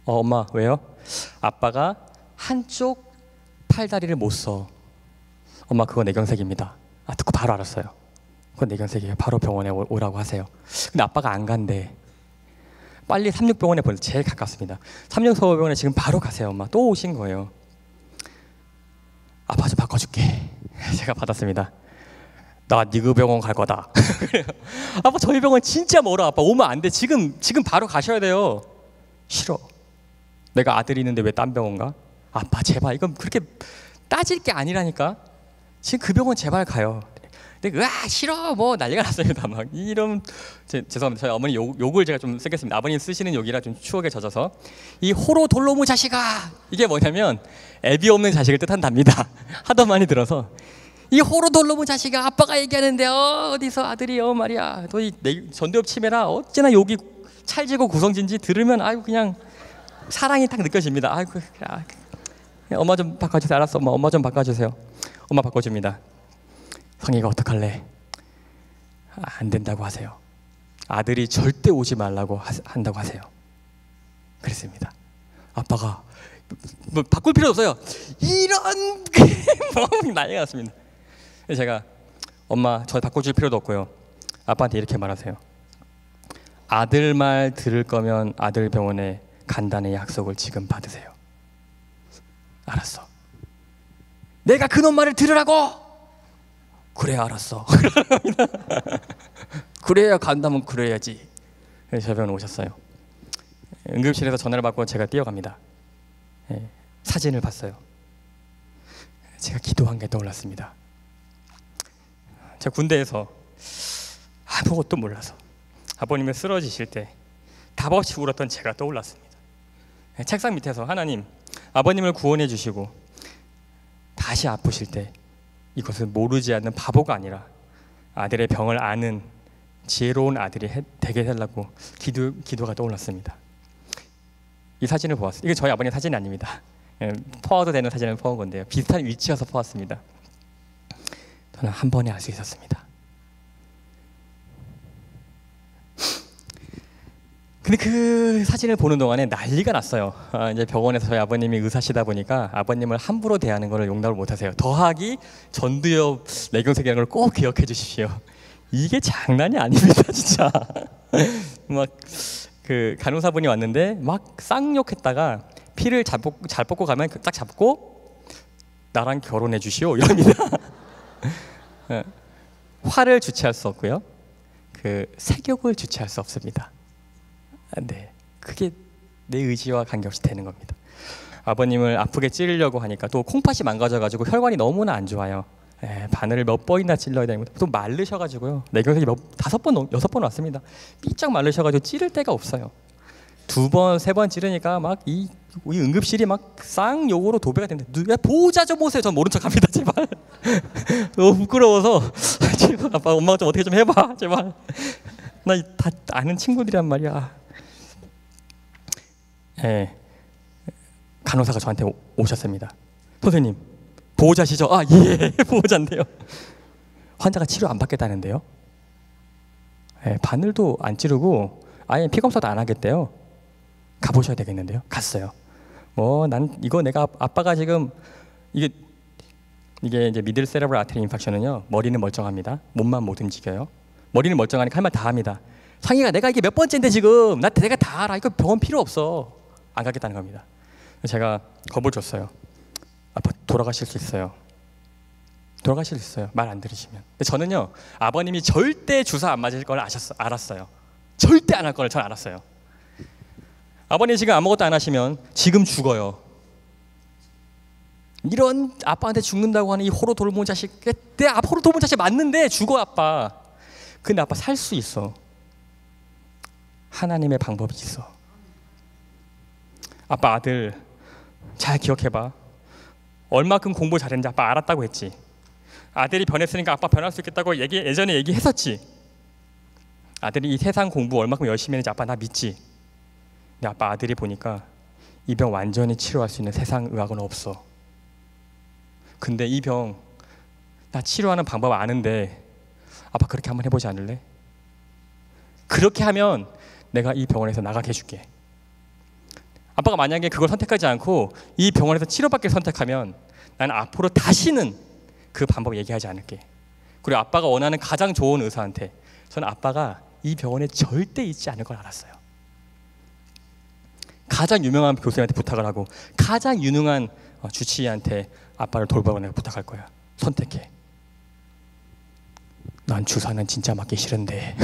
엄마 왜요? 아빠가 한쪽 팔다리를 못 써. 엄마 그거 뇌경색입니다. 듣고 바로 알았어요. 그건 뇌경색이에요. 바로 병원에 오라고 하세요. 근데 아빠가 안 간대. 빨리 삼육병원에 보내서 제일 가깝습니다. 삼육서울병원에 지금 바로 가세요. 엄마. 또 오신 거예요. 아빠 좀 바꿔줄게. 제가 받았습니다. 나 네 그 병원 갈 거다. 아빠 저희 병원 진짜 멀어. 아빠 오면 안 돼. 지금 바로 가셔야 돼요. 싫어. 내가 아들이 있는데 왜 딴 병원 가? 아빠 제발 이건 그렇게 따질 게 아니라니까. 지금 그 병원 제발 가요. 근데 싫어 뭐 난리가 났습니다. 막 이런 죄송합니다. 저희 어머니 욕을 제가 좀 쓰겠습니다. 아버님 쓰시는 욕이라 좀 추억에 젖어서 이 호로돌로무 자식아, 이게 뭐냐면 애비 없는 자식을 뜻한답니다. 하도 많이 들어서 이 호로돌로무 자식아, 아빠가 얘기하는데 어디서 아들이 말이야 너 이 전두엽 치매라 어찌나 욕이 찰지고 구성진지 들으면 아이고 그냥 사랑이 딱 느껴집니다. 아이고 엄마 좀 바꿔주세요. 알았어 엄마 좀 바꿔주세요. 엄마 바꿔줍니다. 성희가 어떡할래? 안 된다고 하세요. 아들이 절대 오지 말라고 한다고 하세요. 그랬습니다. 아빠가 뭐 바꿀 필요 없어요. 이런 마음이 난리가 났습니다. 그래서 제가 엄마 저 바꿔줄 필요도 없고요. 아빠한테 이렇게 말하세요. 아들 말 들을 거면 아들 병원에 간다는 약속을 지금 받으세요. 알았어. 내가 그놈 말을 들으라고? 그래 알았어. 그래야 간다면 그래야지. 그래서 저희 병원에 오셨어요. 응급실에서 전화를 받고 제가 뛰어갑니다. 사진을 봤어요. 제가 기도한 게 떠올랐습니다. 제가 군대에서 아무것도 몰라서 아버님이 쓰러지실 때 답없이 울었던 제가 떠올랐습니다. 책상 밑에서 하나님, 아버님을 구원해 주시고 다시 아프실 때 이것을 모르지 않는 바보가 아니라 아들의 병을 아는 지혜로운 아들이 되게 해달라고 기도가 떠올랐습니다. 이 사진을 보았어요. 이게 저희 아버님 사진이 아닙니다. 퍼와도 되는 사진을 퍼온 건데요. 비슷한 위치여서 퍼왔습니다. 저는 한 번에 알 수 있었습니다. 근데 그 사진을 보는 동안에 난리가 났어요. 이제 병원에서 저희 아버님이 의사시다 보니까 아버님을 함부로 대하는 것을 용납을 못하세요. 더하기 전두엽 내경색이라는 걸 꼭 기억해 주십시오. 이게 장난이 아닙니다, 진짜. 막 그 간호사분이 왔는데 막 쌍욕했다가 피를 잘 뽑고 가면 딱 잡고 나랑 결혼해 주시오 이럽니다. 화를 주체할 수 없고요. 그 색욕을 주체할 수 없습니다. 네, 그게 내 의지와 관계없이 되는 겁니다. 아버님을 아프게 찌르려고 하니까 또 콩팥이 망가져가지고 혈관이 너무나 안 좋아요. 바늘을 몇 번이나 찔러야 되는 또 마르셔가지고요. 내경색이 5번, 6번 왔습니다. 삐쩍 마르셔가지고 찌를 데가 없어요. 2번, 3번 찌르니까 막 이 응급실이 막 쌍욕으로 도배가 되는데 누가 보호자 좀 오세요. 전 모른 척합니다. 제발. 너무 부끄러워서 제발 아빠 엄마가 좀 어떻게 좀 해봐. 제발. 나 다 아는 친구들이란 말이야. 간호사가 저한테 오셨습니다. 선생님, 보호자시죠? 아, 예, 보호자인데요. 환자가 치료 안 받겠다는데요. 바늘도 안 찌르고 아예 피검사도 안 하겠대요. 가보셔야 되겠는데요. 갔어요. 난 이거 내가 아빠가 지금 이게 이제 미들 세레브럴 아테리 인팍션은요. 머리는 멀쩡합니다. 몸만 못 움직여요. 머리는 멀쩡하니까 할 말 다 합니다. 상희가 내가 이게 몇 번째인데 지금 내가 다 알아. 이거 병원 필요 없어. 안 가겠다는 겁니다. 제가 겁을 줬어요. 아빠 돌아가실 수 있어요. 돌아가실 수 있어요. 말 안 들으시면. 근데 저는요. 아버님이 절대 주사 안 맞을 걸 알았어요. 절대 안 할 걸 전 알았어요. 아버님 지금 아무것도 안 하시면 지금 죽어요. 이런 아빠한테 죽는다고 하는 이 호로 돌몬 자식, 내 호로 돌몬 자식 맞는데 죽어 아빠. 근데 아빠 살 수 있어. 하나님의 방법이 있어. 아빠 아들 잘 기억해봐. 얼마큼 공부 잘했는지 아빠 알았다고 했지. 아들이 변했으니까 아빠 변할 수 있겠다고 예전에 얘기했었지. 아들이 이 세상 공부 얼마큼 열심히 했는지 아빠 나 믿지. 근데 아빠 아들이 보니까 이 병 완전히 치료할 수 있는 세상 의학은 없어. 근데 이 병 나 치료하는 방법 아는데 아빠 그렇게 한번 해보지 않을래? 그렇게 하면 내가 이 병원에서 나가게 해줄게. 아빠가 만약에 그걸 선택하지 않고 이 병원에서 치료받기를 선택하면 나는 앞으로 다시는 그 방법 얘기하지 않을게. 그리고 아빠가 원하는 가장 좋은 의사한테 저는 아빠가 이 병원에 절대 있지 않을 걸 알았어요. 가장 유명한 교수님한테 부탁을 하고 가장 유능한 주치의한테 아빠를 돌보라고 내가 부탁할 거야. 선택해. 난 주사는 진짜 맞기 싫은데.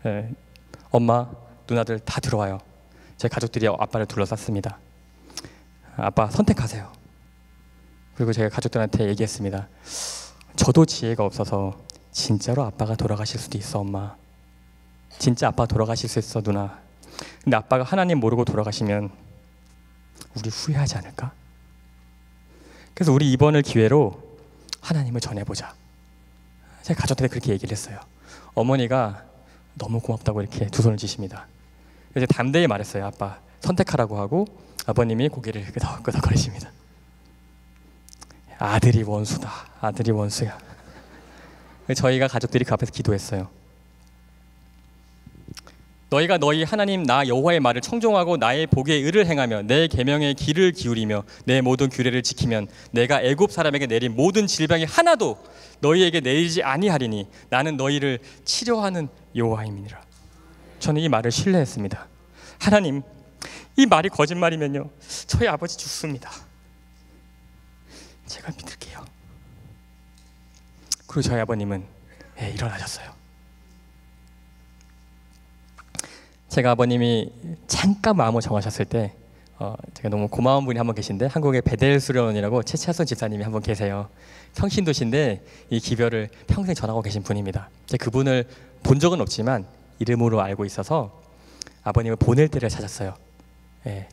네. 엄마, 누나들 다 들어와요. 제 가족들이 아빠를 둘러쌌습니다. 아빠 선택하세요. 그리고 제가 가족들한테 얘기했습니다. 저도 지혜가 없어서 진짜로 아빠가 돌아가실 수도 있어 엄마. 진짜 아빠 돌아가실 수 있어 누나. 근데 아빠가 하나님 모르고 돌아가시면 우리 후회하지 않을까? 그래서 우리 이번을 기회로 하나님을 전해보자. 제가 가족들한테 그렇게 얘기를 했어요. 어머니가 너무 고맙다고 이렇게 두 손을 쥐십니다. 이제 담대히 말했어요. 아빠 선택하라고 하고 아버님이 고개를 끄덕끄덕거리십니다. 아들이 원수다. 아들이 원수야. 저희가 가족들이 그 앞에서 기도했어요. 너희가 너희 하나님 나 여호와의 말을 청종하고 나의 보기에 의를 행하며 내 계명에 귀를 기울이며 내 모든 규례를 지키면 내가 애굽 사람에게 내린 모든 질병이 하나도 너희에게 내리지 아니하리니 나는 너희를 치료하는 여호와임이니라. 저는 이 말을 신뢰했습니다. 하나님, 이 말이 거짓말이면요, 저희 아버지 죽습니다. 제가 믿을게요. 그리고 저희 아버님은 일어나셨어요. 제가 아버님이 잠깐 마음을 정하셨을 때 제가 너무 고마운 분이 한 분 계신데, 한국의 베델 수련원이라고 최차순 집사님이 한 분 계세요. 평신도신데 이 기별을 평생 전하고 계신 분입니다. 제가 그분을 본 적은 없지만 이름으로 알고 있어서 아버님을 보낼 때를 찾았어요.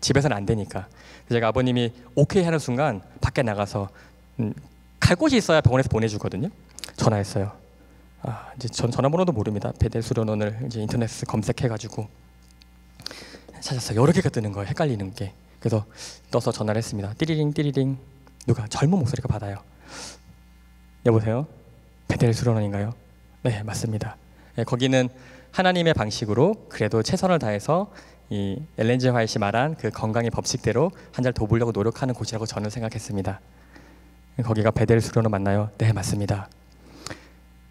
집에서는 안 되니까. 제가 아버님이 오케이 하는 순간 밖에 나가서 갈 곳이 있어야 병원에서 보내주거든요. 전화했어요. 이제 전 전화번호도 모릅니다. 베델 수련원을 이제 인터넷에 검색해가지고 찾았어요. 여러 개가 뜨는 거예요. 헷갈리는 게. 그래서 떠서 전화를 했습니다. 띠리링 띠리링. 누가 젊은 목소리가 받아요. 여보세요? 베델 수련원인가요? 네, 맞습니다. 거기는 하나님의 방식으로 그래도 최선을 다해서 이 엘렌 G 화이트이 말한 그 건강의 법칙대로 환자를 돕으려고 노력하는 곳이라고 저는 생각했습니다. 거기가 베델 수련원 맞나요? 네, 맞습니다.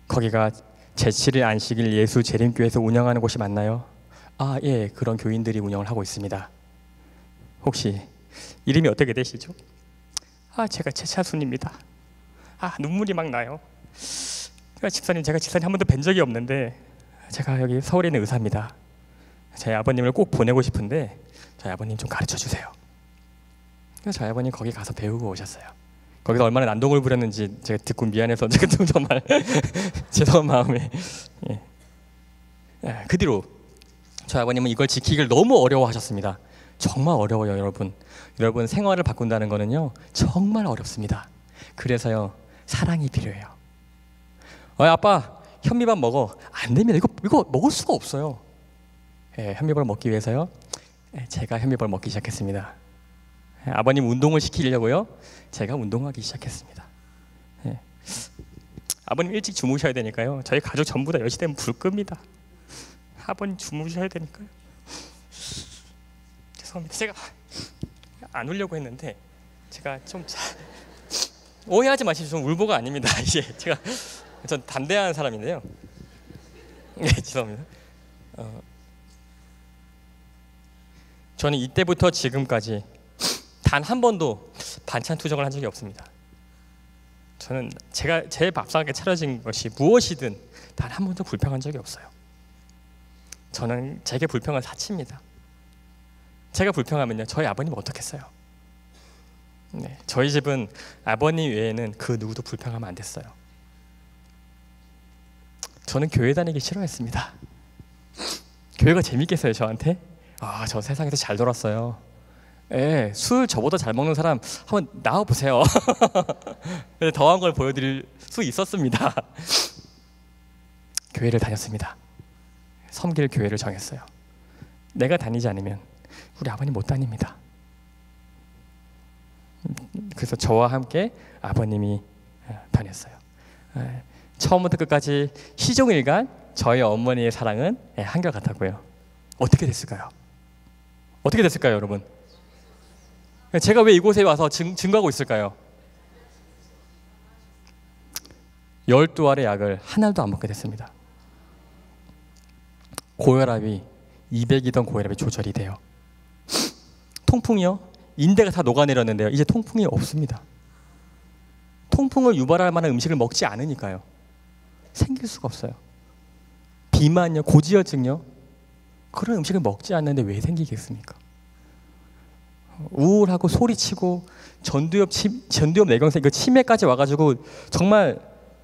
거기가 제7일 안식일 예수 재림교회에서 운영하는 곳이 맞나요? 예, 그런 교인들이 운영을 하고 있습니다. 혹시 이름이 어떻게 되시죠? 제가 최차순입니다. 눈물이 막 나요. 집사님, 제가 집사님 한 번도 뵌 적이 없는데 제가 여기 서울에 있는 의사입니다. 제 아버님을 꼭 보내고 싶은데 저희 아버님 좀 가르쳐 주세요. 그래서 저희 아버님 거기 가서 배우고 오셨어요. 거기서 얼마나 난동을 부렸는지 제가 듣고 미안해서 제가 좀 정말 죄송한 마음에. 그 뒤로 저희 아버님은 이걸 지키기를 너무 어려워하셨습니다. 정말 어려워요, 여러분. 여러분, 생활을 바꾼다는 거는요 정말 어렵습니다. 그래서요 사랑이 필요해요. 아빠, 현미밥 먹어. 안 됩니다. 이거 먹을 수가 없어요. 현미밥을 먹기 위해서요 제가 현미밥을 먹기 시작했습니다. 아버님 운동을 시키려고요 제가 운동하기 시작했습니다. 아버님 일찍 주무셔야 되니까요 저희 가족 전부 다 10시 되면 불 끕니다. 아버님 주무셔야 되니까요. 죄송합니다. 제가 안 울려고 했는데 제가 좀 오해하지 마십시오. 좀 울보가 아닙니다. 이제 전 담대한 사람인데요. 네, 죄송합니다. 저는 이때부터 지금까지 단 한 번도 반찬 투정을 한 적이 없습니다. 저는 제 밥상에 차려진 것이 무엇이든 단 한 번도 불평한 적이 없어요. 저는 제게 불평은 사치입니다. 제가 불평하면요 저희 아버님은 어떻겠어요? 네, 저희 집은 아버님 외에는 그 누구도 불평하면 안 됐어요. 저는 교회 다니기 싫어했습니다. 교회가 재밌겠어요 저한테? 저 세상에서 잘 놀았어요. 술 저보다 잘 먹는 사람 한번 나와보세요. 더한 걸 보여드릴 수 있었습니다. 교회를 다녔습니다. 섬길 교회를 정했어요. 내가 다니지 않으면 우리 아버님 못 다닙니다. 그래서 저와 함께 아버님이 다녔어요. 처음부터 끝까지 시종일관 저희 어머니의 사랑은 한결같았고요. 어떻게 됐을까요? 어떻게 됐을까요, 여러분? 제가 왜 이곳에 와서 증거하고 있을까요? 12알의 약을 하나도 안 먹게 됐습니다. 고혈압이 200이던 고혈압이 조절이 돼요. 통풍이요? 인대가 다 녹아내렸는데요. 이제 통풍이 없습니다. 통풍을 유발할 만한 음식을 먹지 않으니까요. 생길 수가 없어요. 비만요, 고지혈증요. 그런 음식을 먹지 않는데 왜 생기겠습니까? 우울하고 소리치고 전두엽 내경색 이거 치매까지 와가지고 정말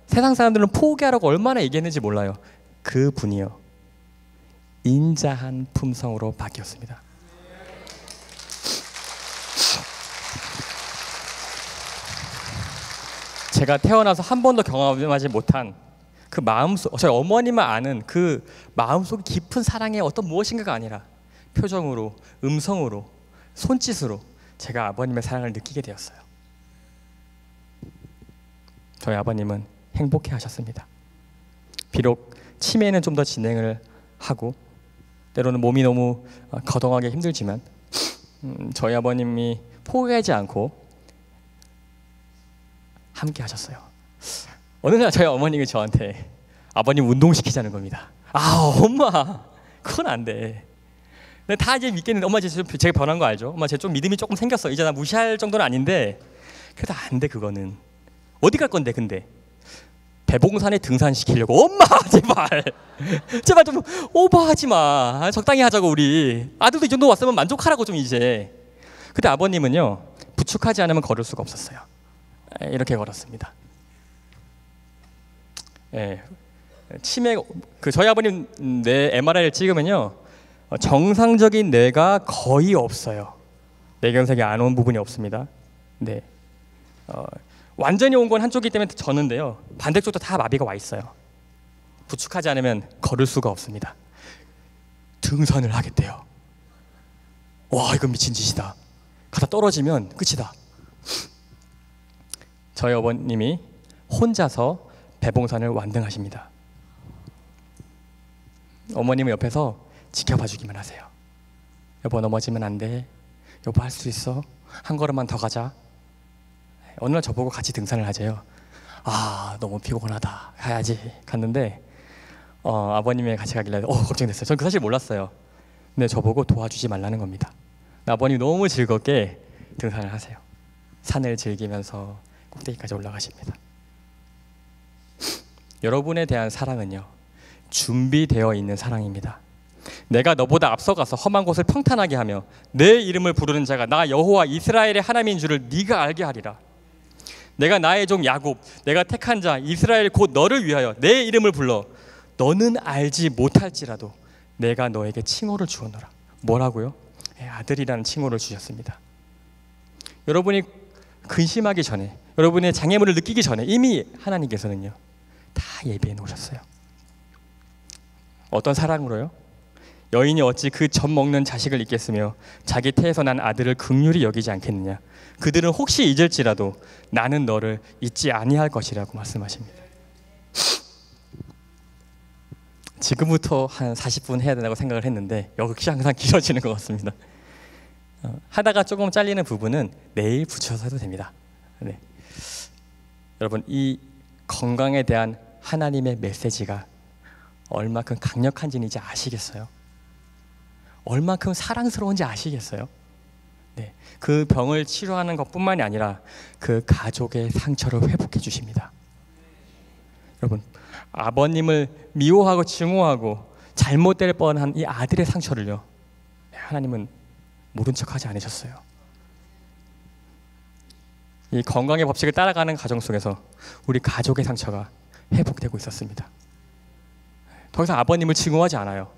세상 사람들은 포기하라고 얼마나 얘기했는지 몰라요. 그 분이요 인자한 품성으로 바뀌었습니다. 제가 태어나서 한 번도 경험하지 못한 그 마음속, 저희 어머니만 아는 그 마음속 깊은 사랑의 어떤 무엇인가가 아니라 표정으로, 음성으로, 손짓으로 제가 아버님의 사랑을 느끼게 되었어요. 저희 아버님은 행복해 하셨습니다. 비록 치매는 좀 더 진행을 하고 때로는 몸이 너무 거동하기 힘들지만 저희 아버님이 포기하지 않고 함께 하셨어요. 어느 날 저희 어머님이 저한테 아버님 운동시키자는 겁니다. 아, 엄마 그건 안 돼. 근데 다 이제 믿겠는데 엄마 제가 변한 거 알죠? 엄마 제 좀 믿음이 조금 생겼어. 이제 나 무시할 정도는 아닌데 그래도 안 돼. 그거는 어디 갈 건데. 근데 대봉산에 등산시키려고. 엄마 제발 제발 좀 오버하지 마. 적당히 하자고. 우리 아들도 이 정도 왔으면 만족하라고 좀 이제. 근데 아버님은요, 부축하지 않으면 걸을 수가 없었어요. 이렇게 걸었습니다. 예, 치매 저희 아버님 뇌 MRI를 찍으면요, 정상적인 뇌가 거의 없어요. 뇌경색이 안 온 부분이 없습니다. 네, 완전히 온 건 한쪽이기 때문에 졌는데요, 반대쪽도 다 마비가 와 있어요. 부축하지 않으면 걸을 수가 없습니다. 등산을 하겠대요. 와, 이건 미친 짓이다. 가다 떨어지면 끝이다. 저희 어머님이 혼자서 대봉산을 완등하십니다. 어머님은 옆에서 지켜봐 주기만 하세요. 여보, 넘어지면 안 돼. 여보, 할 수 있어. 한 걸음만 더 가자. 어느 날 저보고 같이 등산을 하재요. 아, 너무 피곤하다. 가야지. 갔는데 아버님이 같이 가길래 걱정됐어요. 저는 그 사실 몰랐어요. 근데 저보고 도와주지 말라는 겁니다. 아버님이 너무 즐겁게 등산을 하세요. 산을 즐기면서 꼭대기까지 올라가십니다. 여러분에 대한 사랑은요, 준비되어 있는 사랑입니다. 내가 너보다 앞서가서 험한 곳을 평탄하게 하며 내 이름을 부르는 자가 나 여호와 이스라엘의 하나님인 줄을 네가 알게 하리라. 내가 나의 종 야곱, 내가 택한 자 이스라엘 곧 너를 위하여 내 이름을 불러 너는 알지 못할지라도 내가 너에게 칭호를 주었노라. 뭐라고요? 아들이라는 칭호를 주셨습니다. 여러분이 근심하기 전에, 여러분의 장애물을 느끼기 전에 이미 하나님께서는요, 다 예비해 놓으셨어요. 어떤 사랑으로요? 여인이 어찌 그 젖 먹는 자식을 잊겠으며 자기 태에서 난 아들을 긍휼히 여기지 않겠느냐. 그들은 혹시 잊을지라도 나는 너를 잊지 아니할 것이라고 말씀하십니다. 지금부터 한 40분 해야 된다고 생각을 했는데 역시 항상 길어지는 것 같습니다. 하다가 조금 잘리는 부분은 내일 붙여서 해도 됩니다. 네. 여러분, 이 건강에 대한 하나님의 메시지가 얼마큼 강력한지는 이제 아시겠어요? 얼마큼 사랑스러운지 아시겠어요? 네. 그 병을 치료하는 것뿐만이 아니라 그 가족의 상처를 회복해 주십니다. 여러분, 아버님을 미워하고 증오하고 잘못될 뻔한 이 아들의 상처를요, 하나님은 모른 척하지 않으셨어요. 이 건강의 법칙을 따라가는 가정 속에서 우리 가족의 상처가 회복되고 있었습니다. 더 이상 아버님을 증오하지 않아요.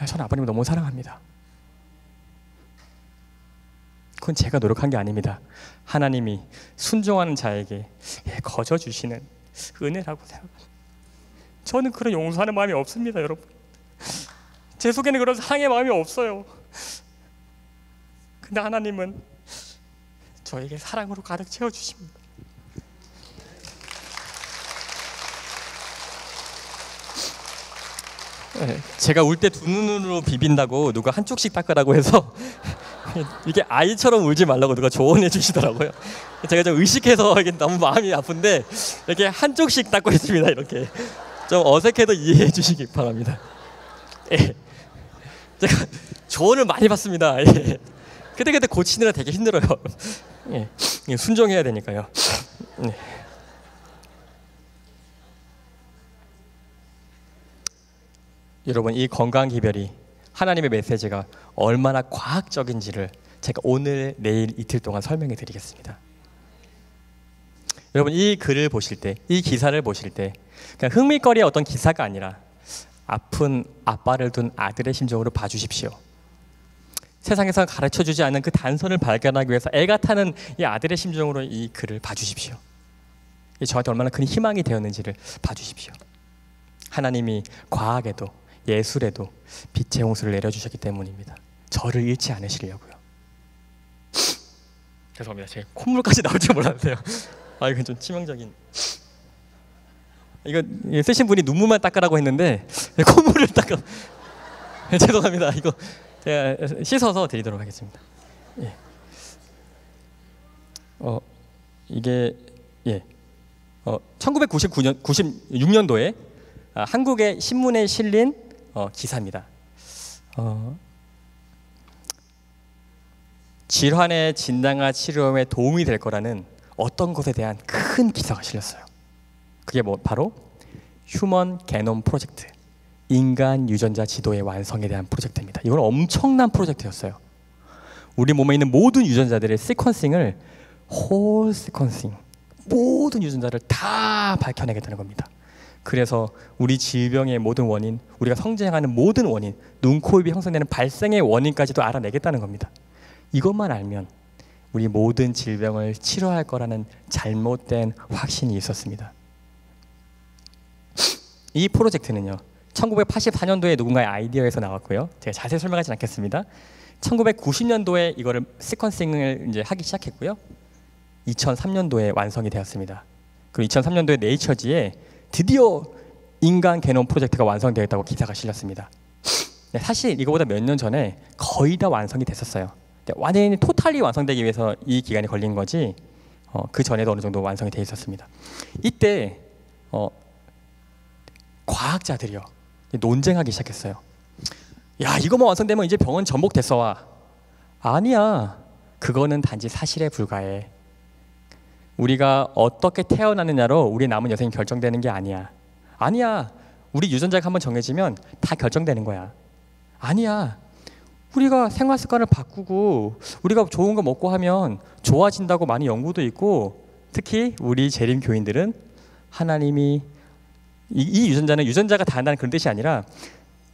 저는 아버님을 너무 사랑합니다. 그건 제가 노력한 게 아닙니다. 하나님이 순종하는 자에게 거저 주시는 은혜라고 생각합니다. 저는 그런 용서하는 마음이 없습니다, 여러분. 제 속에는 그런 사랑의 마음이 없어요. 근데 하나님은 저에게 사랑으로 가득 채워주십니다. 제가 울 때 두 눈으로 비빈다고 누가 한쪽씩 닦으라고 해서 이게 아이처럼 울지 말라고 누가 조언해 주시더라고요. 제가 좀 의식해서 이게 너무 마음이 아픈데 이렇게 한쪽씩 닦고 있습니다. 이렇게 좀 어색해도 이해해 주시기 바랍니다. 예. 제가 조언을 많이 받습니다. 예. 그때 고치느라 되게 힘들어요. 예. 순종해야 되니까요. 예. 여러분, 이 건강 기별이 하나님의 메시지가 얼마나 과학적인지를 제가 오늘, 내일, 이틀 동안 설명해 드리겠습니다. 여러분, 이 글을 보실 때, 이 기사를 보실 때 그냥 흥미거리의 어떤 기사가 아니라 아픈 아빠를 둔 아들의 심정으로 봐주십시오. 세상에서 가르쳐주지 않는 그 단서를 발견하기 위해서 애가 타는 이 아들의 심정으로 이 글을 봐주십시오. 저한테 얼마나 큰 희망이 되었는지를 봐주십시오. 하나님이 과학에도 예술에도 빛의 홍수를 내려주셨기 때문입니다. 저를 잃지 않으시려고요. 죄송합니다. 제 콧물까지 나올 줄 몰랐어요. 이건 좀 치명적인. 이거 쓰신 분이 눈물만 닦으라고 했는데 콧물을 닦아. 죄송합니다. 이거 제가 씻어서 드리도록 하겠습니다. 예. 이게 96년도에 한국의 신문에 실린 기사입니다. 질환의 진단과 치료에 도움이 될 거라는 어떤 것에 대한 큰 기사가 실렸어요. 그게 바로 휴먼 게놈 프로젝트, 인간 유전자 지도의 완성에 대한 프로젝트입니다. 이건 엄청난 프로젝트였어요. 우리 몸에 있는 모든 유전자들의 시퀀싱을 홀 시퀀싱, 모든 유전자를 다 밝혀내겠다는 겁니다. 그래서 우리 질병의 모든 원인, 우리가 성장하는 모든 원인, 눈, 코, 입이 형성되는 발생의 원인까지도 알아내겠다는 겁니다. 이것만 알면 우리 모든 질병을 치료할 거라는 잘못된 확신이 있었습니다. 이 프로젝트는요, 1984년도에 누군가의 아이디어에서 나왔고요. 제가 자세히 설명하지 않겠습니다. 1990년도에 이거를 시퀀싱을 이제 하기 시작했고요. 2003년도에 완성이 되었습니다. 그리고 2003년도에 네이처지에 드디어 인간 게놈 프로젝트가 완성되었다고 기사가 실렸습니다. 네, 사실 이거보다 몇 년 전에 거의 다 완성이 됐었어요. 완전히 토탈리 완성되기 위해서 이 기간이 걸린 거지 그 전에도 어느 정도 완성이 돼 있었습니다. 이때 과학자들이요 논쟁하기 시작했어요. 야, 이거만 완성되면 이제 병은 전복됐어 와. 아니야, 그거는 단지 사실에 불과해. 우리가 어떻게 태어나느냐로 우리 남은 여생이 결정되는 게 아니야. 아니야, 우리 유전자가 한번 정해지면 다 결정되는 거야. 아니야, 우리가 생활 습관을 바꾸고 우리가 좋은 거 먹고 하면 좋아진다고 많이 연구도 있고, 특히 우리 재림 교인들은 하나님이 이 유전자는 유전자가 다 한다는 그런 뜻이 아니라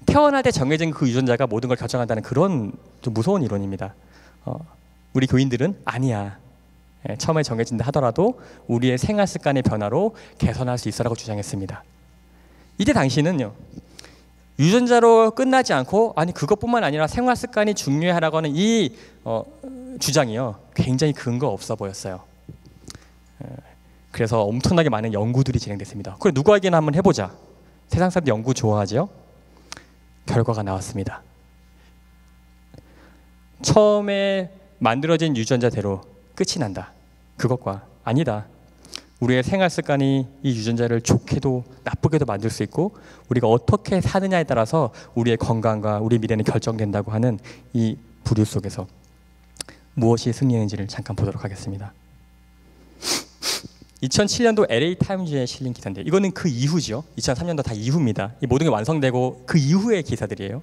태어날 때 정해진 그 유전자가 모든 걸 결정한다는 그런 좀 무서운 이론입니다. 우리 교인들은 아니야, 처음에 정해진다 하더라도 우리의 생활 습관의 변화로 개선할 수 있어라고 주장했습니다. 이때 당시는요, 유전자로 끝나지 않고 아니 그것뿐만 아니라 생활 습관이 중요하라고 하는 이 주장이요 굉장히 근거 없어 보였어요. 그래서 엄청나게 많은 연구들이 진행됐습니다. 그래 누구에게나 한번 해보자. 세상 사람들 연구 좋아하죠? 결과가 나왔습니다. 처음에 만들어진 유전자대로 끝이 난다. 그것과 아니다, 우리의 생활 습관이 이 유전자를 좋게도 나쁘게도 만들 수 있고 우리가 어떻게 사느냐에 따라서 우리의 건강과 우리 미래는 결정된다고 하는 이 부류 속에서 무엇이 승리했는지를 잠깐 보도록 하겠습니다. 2007년도 LA 타임즈에 실린 기사인데 이거는 그 이후죠. 2003년도 다 이후입니다. 이 모든 게 완성되고 그 이후의 기사들이에요.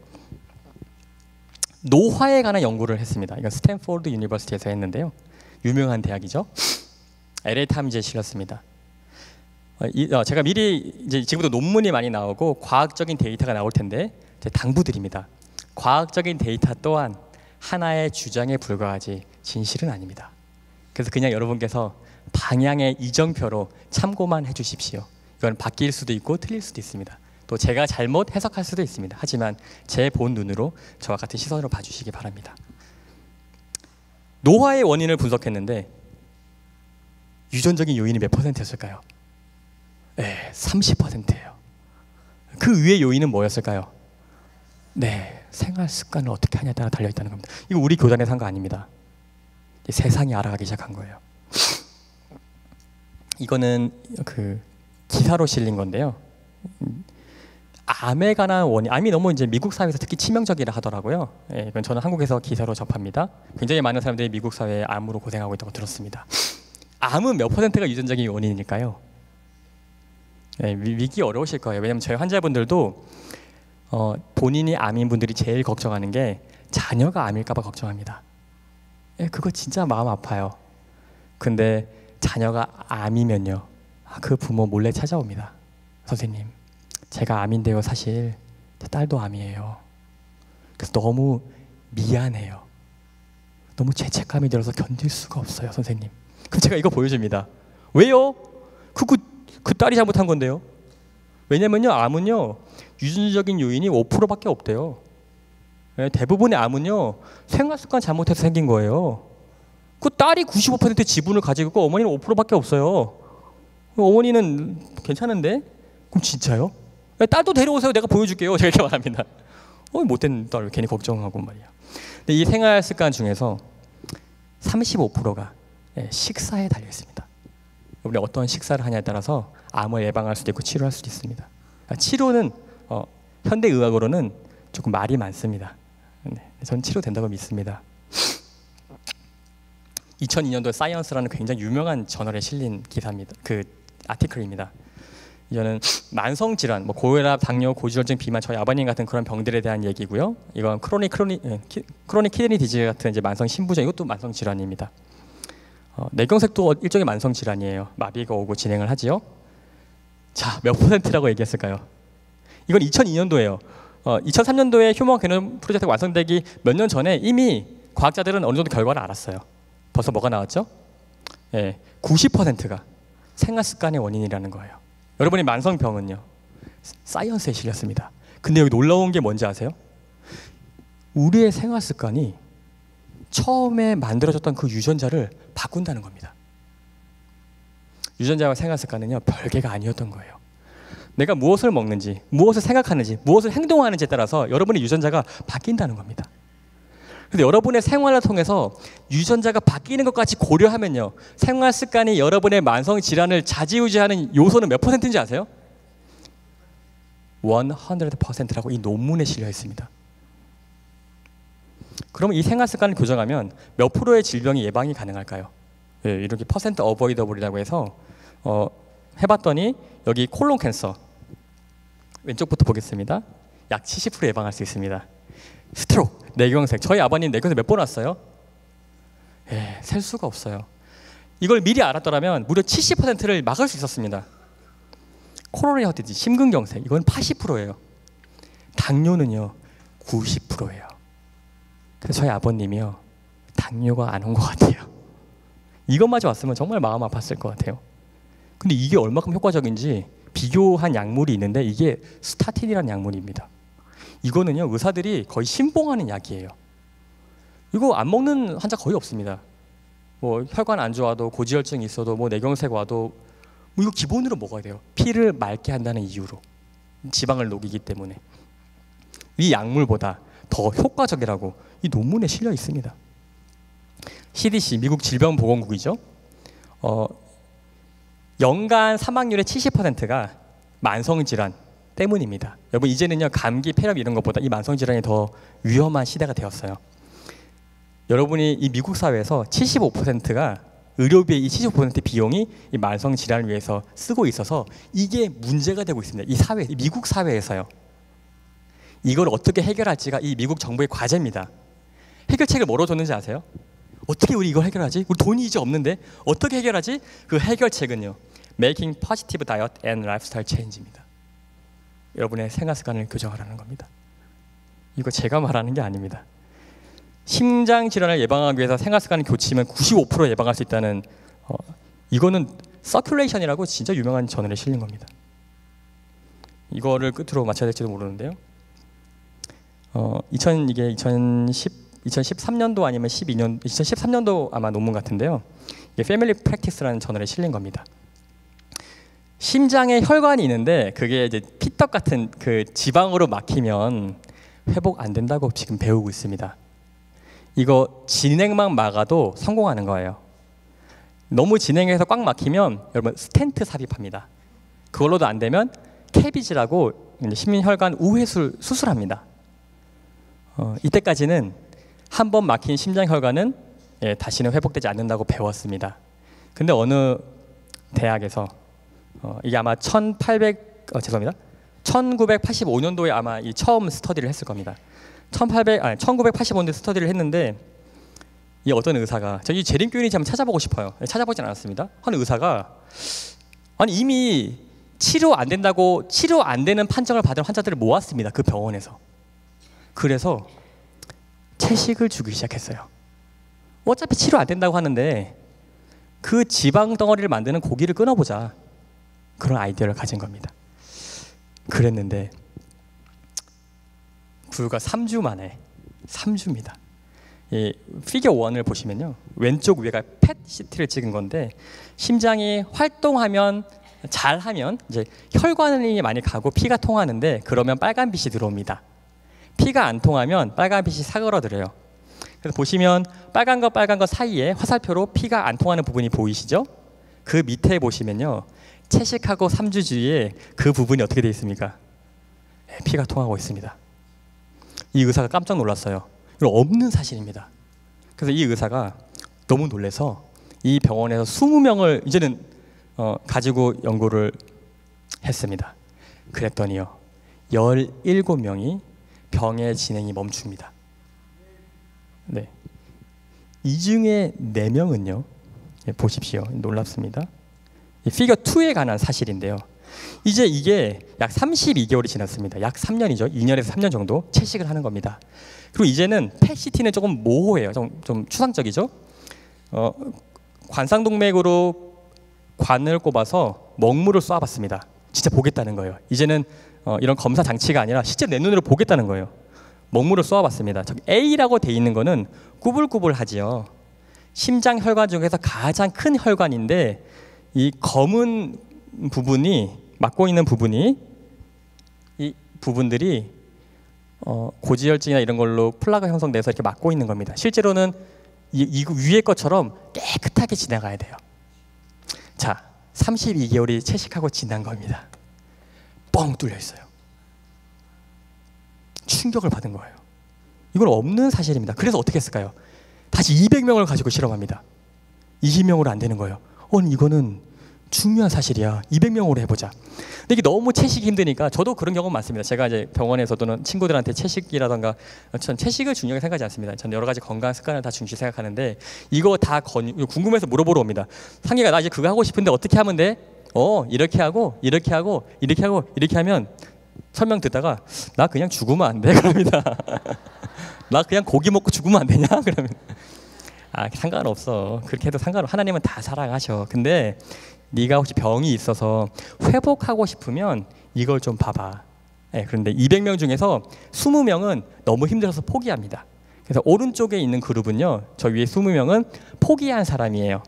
노화에 관한 연구를 했습니다. 이건 스탠포드 유니버시티에서 했는데요. 유명한 대학이죠. LA 타임즈에 실렸습니다. 제가 미리 이제 지금부터 논문이 많이 나오고 과학적인 데이터가 나올 텐데 당부드립니다. 과학적인 데이터 또한 하나의 주장에 불과하지 진실은 아닙니다. 그래서 그냥 여러분께서 방향의 이정표로 참고만 해주십시오. 이건 바뀔 수도 있고 틀릴 수도 있습니다. 또 제가 잘못 해석할 수도 있습니다. 하지만 제 본 눈으로 저와 같은 시선으로 봐주시기 바랍니다. 노화의 원인을 분석했는데 유전적인 요인이 몇 %였을까요? 네, 30%예요. 그 위의 요인은 뭐였을까요? 네, 생활 습관을 어떻게 하냐에 따라 달려있다는 겁니다. 이거 우리 교단에서 한 거 아닙니다. 세상이 알아가기 시작한 거예요. 이거는 그 기사로 실린 건데요. 암에 관한 원인, 암이 너무 이제 미국 사회에서 특히 치명적이라 하더라고요. 예, 이건 저는 한국에서 기사로 접합니다. 굉장히 많은 사람들이 미국 사회에 암으로 고생하고 있다고 들었습니다. 암은 몇 %가 유전적인 원인일까요? 예, 믿기 어려우실 거예요. 왜냐하면 저희 환자분들도 본인이 암인 분들이 제일 걱정하는 게 자녀가 암일까 봐 걱정합니다. 예, 그거 진짜 마음 아파요. 근데 자녀가 암이면요, 그 부모 몰래 찾아옵니다. 선생님, 제가 암인데요, 사실 제 딸도 암이에요. 그래서 너무 미안해요. 너무 죄책감이 들어서 견딜 수가 없어요, 선생님. 그럼 제가 이거 보여줍니다. 왜요? 그 딸이 잘못한 건데요. 왜냐면요, 암은요 유전적인 요인이 5%밖에 없대요. 대부분의 암은요 생활 습관 잘못해서 생긴 거예요. 그 딸이 95% 지분을 가지고 있고 어머니는 5%밖에 없어요. 어머니는 괜찮은데? 그럼 진짜요? 딸도 데려오세요. 내가 보여줄게요. 제가 이렇게 말합니다. 못 됐는데 괜히 걱정하고 말이야. 근데 이 생활 습관 중에서 35%가 식사에 달려 있습니다. 우리 어떤 식사를 하냐에 따라서 암을 예방할 수도 있고 치료할 수도 있습니다. 치료는 현대 의학으로는 조금 말이 많습니다. 네, 저는 치료된다고 믿습니다. 2002년도에 사이언스라는 굉장히 유명한 저널에 실린 기사입니다. 그 아티클입니다. 이거는 만성 질환, 뭐 고혈압, 당뇨, 고지혈증, 비만, 저희 아버님 같은 그런 병들에 대한 얘기고요. 이건 크로닉 키드니 디지즈 같은 이제 만성 신부전, 이것도 만성 질환입니다. 뇌경색도 일종의 만성 질환이에요. 마비가 오고 진행을 하지요. 자, 몇 %라고 얘기했을까요? 이건 2002년도예요. 2003년도에 휴먼 게놈 프로젝트가 완성되기 몇 년 전에 이미 과학자들은 어느 정도 결과를 알았어요. 벌써 뭐가 나왔죠? 90%가 생활 습관의 원인이라는 거예요. 여러분의 만성병은요, 사이언스에 실렸습니다. 근데 여기 놀라운 게 뭔지 아세요? 우리의 생활 습관이 처음에 만들어졌던 그 유전자를 바꾼다는 겁니다. 유전자와 생활 습관은요, 별개가 아니었던 거예요. 내가 무엇을 먹는지, 무엇을 생각하는지, 무엇을 행동하는지에 따라서 여러분의 유전자가 바뀐다는 겁니다. 근데 여러분의 생활을 통해서 유전자가 바뀌는 것까지 고려하면요, 생활 습관이 여러분의 만성 질환을 좌지우지하는 요소는 몇 %인지 아세요? 100%라고 이 논문에 실려 있습니다. 그러면 이 생활 습관을 교정하면 몇 프로의 질병이 예방이 가능할까요? 이렇게 퍼센트 어보이더블이라고 해서 해봤더니 여기 콜론 캔서 왼쪽부터 보겠습니다. 약 70% 예방할 수 있습니다. 스트로크, 뇌경색, 저희 아버님 뇌경색 몇 번 왔어요? 셀 수가 없어요. 이걸 미리 알았더라면 무려 70%를 막을 수 있었습니다. 코로나리 허트 디지즈, 심근경색, 이건 80%예요. 당뇨는요 90%예요. 그래서 저희 아버님이요, 당뇨가 안 온 것 같아요. 이것마저 왔으면 정말 마음 아팠을 것 같아요. 근데 이게 얼마큼 효과적인지 비교한 약물이 있는데 이게 스타틴이라는 약물입니다. 이거는요, 의사들이 거의 신봉하는 약이에요. 이거 안 먹는 환자 거의 없습니다. 뭐 혈관 안 좋아도, 고지혈증이 있어도, 뭐 뇌경색 와도 뭐 이거 기본으로 먹어야 돼요. 피를 맑게 한다는 이유로, 지방을 녹이기 때문에. 이 약물보다 더 효과적이라고 이 논문에 실려 있습니다. CDC, 미국 질병보건국이죠. 연간 사망률의 70%가 만성질환 때문입니다. 여러분, 이제는요, 감기, 폐렴 이런 것보다 이 만성질환이 더 위험한 시대가 되었어요. 여러분이 이 미국 사회에서 75%가 의료비의 이 75% 비용이 이 만성질환을 위해서 쓰고 있어서 이게 문제가 되고 있습니다. 이 사회, 이 미국 사회에서요. 이걸 어떻게 해결할지가 이 미국 정부의 과제입니다. 해결책을 뭐로 줬는지 아세요? 어떻게 우리 이걸 해결하지? 우리 돈이 이제 없는데 어떻게 해결하지? 그 해결책은요, Making Positive Diet and Lifestyle Change입니다. 여러분의 생활 습관을 교정하라는 겁니다. 이거 제가 말하는 게 아닙니다. 심장 질환을 예방하기 위해서 생활 습관을 고치면 95% 예방할 수 있다는 이거는 서큘레이션이라고 진짜 유명한 저널에 실린 겁니다. 이거를 끝으로 마쳐야 될지도 모르는데요. 2013년도 아니면 2013년도 아마 논문 같은데요. 이게 패밀리 프랙티스라는 저널에 실린 겁니다. 심장에 혈관이 있는데 그게 이제 피떡 같은 그 지방으로 막히면 회복 안 된다고 지금 배우고 있습니다. 이거 진행만 막아도 성공하는 거예요. 너무 진행해서 꽉 막히면 여러분 스텐트 삽입합니다. 그걸로도 안 되면 캐비지라고 심혈관 우회술 수술합니다. 이때까지는 한 번 막힌 심장혈관은 다시는 회복되지 않는다고 배웠습니다. 근데 어느 대학에서 이게 아마 1985년도에 아마 이 처음 스터디를 했을 겁니다. 1985년도에 스터디를 했는데 이 어떤 의사가, 이 재림교인인지 한번 찾아보고 싶어요. 찾아보진 않았습니다. 한 의사가 이미 치료 안 된다고 치료 안 되는 판정을 받은 환자들을 모았습니다. 그 병원에서. 그래서 채식을 주기 시작했어요. 어차피 치료 안 된다고 하는데 그 지방 덩어리를 만드는 고기를 끊어보자, 그런 아이디어를 가진 겁니다. 그랬는데 불과 3주 만에, 3주입니다. 이 피겨 1을 보시면요, 왼쪽 위가 펫 CT를 찍은 건데 심장이 활동하면, 잘하면 이제 혈관이 많이 가고 피가 통하는데 그러면 빨간빛이 들어옵니다. 피가 안 통하면 빨간빛이 사그러들어요. 그래서 보시면 빨간 거 사이에 화살표로 피가 안 통하는 부분이 보이시죠? 그 밑에 보시면요, 채식하고 3주 주위에 그 부분이 어떻게 되어 있습니까? 네, 피가 통하고 있습니다. 이 의사가 깜짝 놀랐어요. 이거 없는 사실입니다. 그래서 이 의사가 너무 놀라서 이 병원에서 20명을 이제는 가지고 연구를 했습니다. 그랬더니요, 17명이 병의 진행이 멈춥니다. 네. 이 중에 4명은요, 보십시오. 놀랍습니다. 이 피겨 2에 관한 사실인데요. 이제 이게 약 32개월이 지났습니다. 약 3년이죠. 2년에서 3년 정도 채식을 하는 겁니다. 그리고 이제는 PET-CT는 조금 모호해요. 좀 추상적이죠. 관상동맥으로 관을 꼽아서 먹물을 쏘아봤습니다. 진짜 보겠다는 거예요. 이제는 이런 검사 장치가 아니라 실제 내 눈으로 보겠다는 거예요. 먹물을 쏘아봤습니다. 저기 A라고 돼 있는 거는 꾸불꾸불하지요. 심장 혈관 중에서 가장 큰 혈관인데 이 검은 부분이 막고 있는 부분이 이 부분들이 고지혈증이나 이런 걸로 플라가 형성돼서 이렇게 막고 있는 겁니다. 실제로는 이 위에 것처럼 깨끗하게 지나가야 돼요. 자, 32개월이 채식하고 지난 겁니다. 뻥 뚫려 있어요. 충격을 받은 거예요. 이건 없는 사실입니다. 그래서 어떻게 했을까요? 다시 200명을 가지고 실험합니다. 20명으로 안 되는 거예요. 이거는 중요한 사실이야. 200명으로 해보자. 근데 이게 너무 채식이 힘드니까 저도 그런 경우 많습니다. 제가 이제 병원에서도는 친구들한테 채식이라던가, 전 채식을 중요하게 생각하지 않습니다. 저는 여러 가지 건강 습관을 다 중시 생각하는데 이거 다 궁금해서 물어보러 옵니다. 상기가 나 이제 그거 하고 싶은데 어떻게 하면 돼? 이렇게 하고 이렇게 하고 이렇게 하고 이렇게 하면, 설명 듣다가 나 그냥 죽으면 안 돼? 그럽니다. 나 그냥 고기 먹고 죽으면 안 되냐? 그러면 상관없어. 그렇게 해도 상관없어. 하나님은 다 사랑하셔. 근데 네가 혹시 병이 있어서 회복하고 싶으면 이걸 좀 봐봐. 네, 그런데 200명 중에서 20명은 너무 힘들어서 포기합니다. 그래서 오른쪽에 있는 그룹은요, 저 위에 20명은 포기한 사람이에요.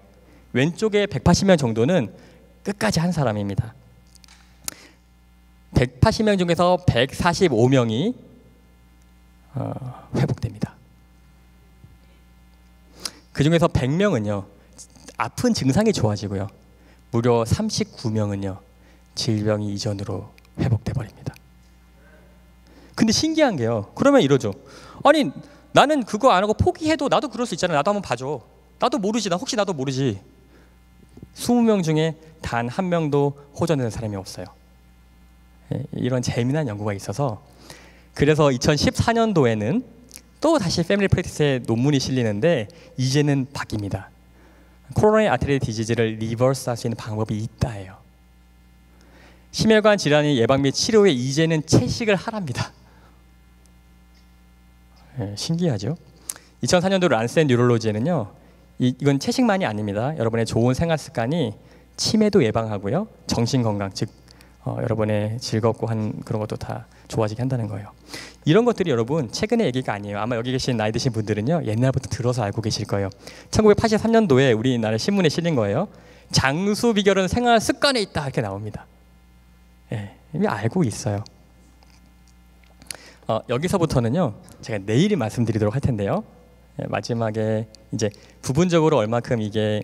왼쪽에 180명 정도는 끝까지 한 사람입니다. 180명 중에서 145명이 회복됩니다. 그 중에서 100명은요, 아픈 증상이 좋아지고요, 무려 39명은요, 질병이 이전으로 회복돼 버립니다. 근데 신기한 게요, 그러면 이러죠. 아니, 나는 그거 안 하고 포기해도 나도 그럴 수 있잖아. 나도 한번 봐줘. 나도 모르지. 혹시 나도 모르지. 20명 중에 단 한 명도 호전되는 사람이 없어요. 이런 재미난 연구가 있어서, 그래서 2014년도에는 또 다시 패밀리 프랙티스에 논문이 실리는데 이제는 바뀝니다. 코로나리 아테리 디지즈를 리버스할 수 있는 방법이 있다예요. 심혈관 질환의 예방 및 치료에 이제는 채식을 하랍니다. 신기하죠? 2004년도 란셋 뉴럴로지에는요, 이건 채식만이 아닙니다. 여러분의 좋은 생활 습관이 치매도 예방하고요, 정신 건강, 즉 여러분의 즐겁고 한 그런 것도 다 좋아지게 한다는 거예요. 이런 것들이 여러분 최근의 얘기가 아니에요. 아마 여기 계신 나이 드신 분들은요, 옛날부터 들어서 알고 계실 거예요. 1983년도에 우리나라 신문에 실린 거예요. 장수 비결은 생활 습관에 있다, 이렇게 나옵니다. 이미 알고 있어요. 여기서부터는요, 제가 내일 말씀드리도록 할 텐데요, 마지막에 이제 부분적으로 얼마큼 이게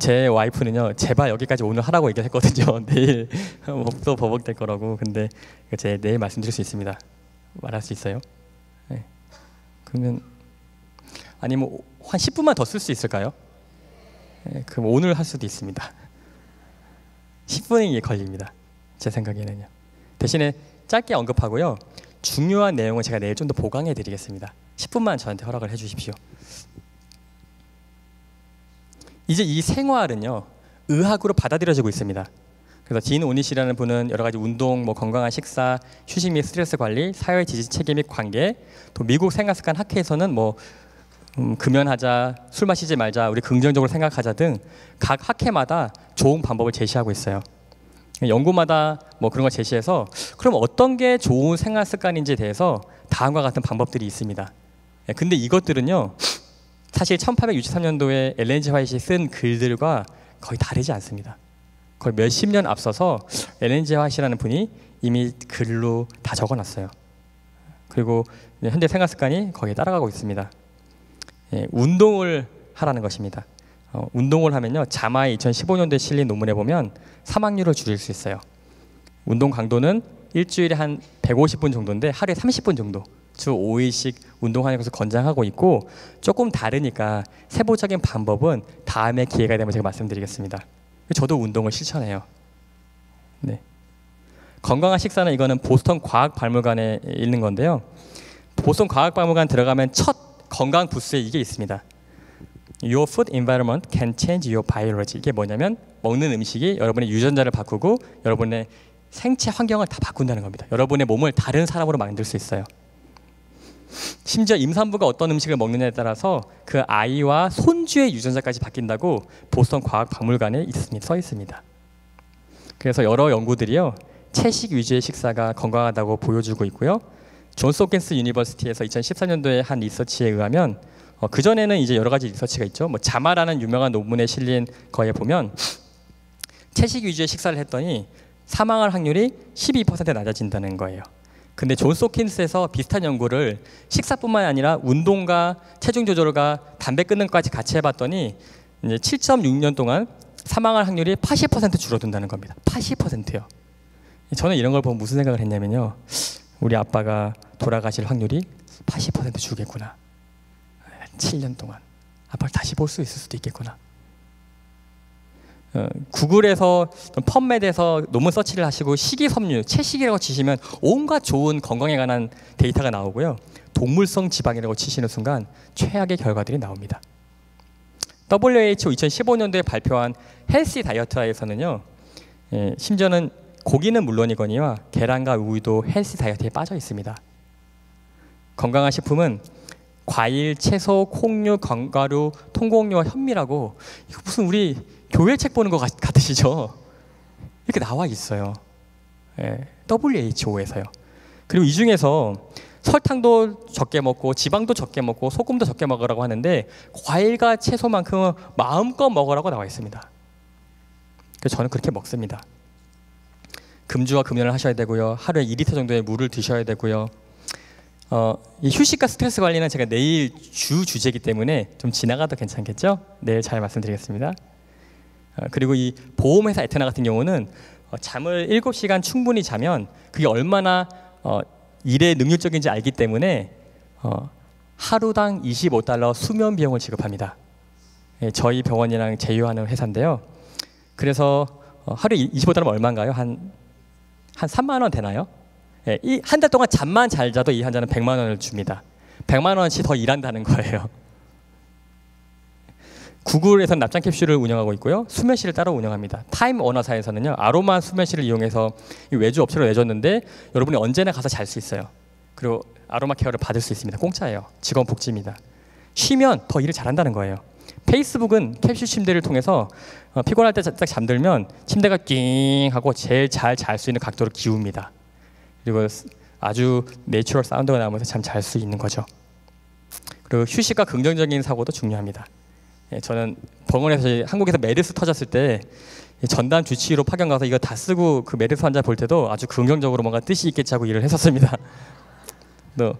제 와이프는요, 제발 여기까지 오늘 하라고 얘기했거든요. 내일 또 버벅될 거라고. 근데 제가 내일 말씀드릴 수 있습니다. 말할 수 있어요? 네. 그러면 아니면 한 10분만 더 쓸 수 있을까요? 네, 그럼 오늘 할 수도 있습니다. 10분이 걸립니다. 제 생각에는요. 대신에 짧게 언급하고요, 중요한 내용은 제가 내일 좀 더 보강해 드리겠습니다. 10분만 저한테 허락을 해 주십시오. 이제 이 생활은요, 의학으로 받아들여지고 있습니다. 그래서 딘 오니시라는 분은 여러 가지 운동, 건강한 식사, 휴식 및 스트레스 관리, 사회 지지 체계 및 관계, 또 미국 생활습관 학회에서는 금연하자, 술 마시지 말자, 우리 긍정적으로 생각하자 등 각 학회마다 좋은 방법을 제시하고 있어요. 연구마다 그런 걸 제시해서, 그럼 어떤 게 좋은 생활 습관인지에 대해서 다음과 같은 방법들이 있습니다. 근데 이것들은요, 사실 1863년도에 엘렌 G 화이트이 쓴 글들과 거의 다르지 않습니다. 거의 몇십 년 앞서서 엘렌 G 화이트라는 분이 이미 글로 다 적어놨어요. 그리고 현재 생활 습관이 거기에 따라가고 있습니다. 운동을 하라는 것입니다. 운동을 하면요, 자마의 2015년도에 실린 논문에 보면 사망률을 줄일 수 있어요. 운동 강도는 일주일에 한 150분 정도인데 하루에 30분 정도, 주 5일씩 운동하는 것을 권장하고 있고, 조금 다르니까 세부적인 방법은 다음에 기회가 되면 제가 말씀드리겠습니다. 저도 운동을 실천해요. 네. 건강한 식사는, 이거는 보스턴 과학박물관에 있는 건데요. 보스턴 과학박물관 들어가면 첫 건강 부스에 이게 있습니다. Your food environment can change your biology. 이게 뭐냐면 먹는 음식이 여러분의 유전자를 바꾸고 여러분의 생체 환경을 다 바꾼다는 겁니다. 여러분의 몸을 다른 사람으로 만들 수 있어요. 심지어 임산부가 어떤 음식을 먹느냐에 따라서 그 아이와 손주의 유전자까지 바뀐다고 보스턴 과학박물관에 써 있습니다. 그래서 여러 연구들이요, 채식 위주의 식사가 건강하다고 보여주고 있고요. 존스 홉킨스 유니버시티에서 2014년도에 한 리서치에 의하면, 그전에는 이제 여러 가지 리서치가 있죠. 뭐 자마라는 유명한 논문에 실린 거에 보면 채식 위주의 식사를 했더니 사망할 확률이 12% 낮아진다는 거예요. 근데 존스 홉킨스에서 비슷한 연구를 식사뿐만 아니라 운동과 체중 조절과 담배 끊는 것까지 같이 해봤더니 이제 7.6년 동안 사망할 확률이 80% 줄어든다는 겁니다. 80%요. 저는 이런 걸 보면 무슨 생각을 했냐면요, 우리 아빠가 돌아가실 확률이 80% 줄겠구나. 7년 동안 아빠를 다시 볼 수 있을 수도 있겠구나. 구글에서 펀메드에서 논문 서치를 하시고 식이섬유, 채식이라고 치시면 온갖 좋은 건강에 관한 데이터가 나오고요. 동물성 지방이라고 치시는 순간 최악의 결과들이 나옵니다. WHO 2015년도에 발표한 헬시 다이어트에서는요, 심지어는 고기는 물론이거니와 계란과 우유도 헬시 다이어트에 빠져 있습니다. 건강한 식품은 과일, 채소, 콩류, 견과류, 통곡류와 현미라고, 이거 무슨 우리 교회 책 보는 것 같으시죠? 이렇게 나와 있어요. WHO에서요. 그리고 이 중에서 설탕도 적게 먹고 지방도 적게 먹고 소금도 적게 먹으라고 하는데 과일과 채소만큼은 마음껏 먹으라고 나와 있습니다. 그래서 저는 그렇게 먹습니다. 금주와 금연을 하셔야 되고요. 하루에 2리터 정도의 물을 드셔야 되고요. 이 휴식과 스트레스 관리는 제가 내일 주제이기 때문에 좀 지나가도 괜찮겠죠? 내일 잘 말씀드리겠습니다. 그리고 이 보험회사 에테나 같은 경우는 잠을 7시간 충분히 자면 그게 얼마나 일에 능률적인지 알기 때문에 하루당 $25 수면 비용을 지급합니다. 저희 병원이랑 제휴하는 회사인데요. 그래서 하루에 $25면 얼마인가요? 한 3만 원 되나요? 이 한 달 동안 잠만 잘 자도 이 환자는 100만 원을 줍니다. 100만 원치 더 일한다는 거예요. 구글에서는 납작 캡슐을 운영하고 있고요. 수면실을 따로 운영합니다. 타임 워너사에서는요, 아로마 수면실을 이용해서 외주 업체로 내줬는데 여러분이 언제나 가서 잘 수 있어요. 그리고 아로마 케어를 받을 수 있습니다. 공짜예요. 직원 복지입니다. 쉬면 더 일을 잘한다는 거예요. 페이스북은 캡슐 침대를 통해서 피곤할 때 딱 잠들면 침대가 낑 하고 제일 잘 잘 수 있는 각도로 기웁니다. 그리고 아주 내추럴 사운드가 나오면서 참 잘 수 있는 거죠. 그리고 휴식과 긍정적인 사고도 중요합니다. 저는 병원에서 한국에서 메르스 터졌을 때 전담 주치의로 파견 가서 이거 다 쓰고 그 메르스 환자 볼 때도 아주 긍정적으로 뭔가 뜻이 있겠지 하고 일을 했었습니다. 또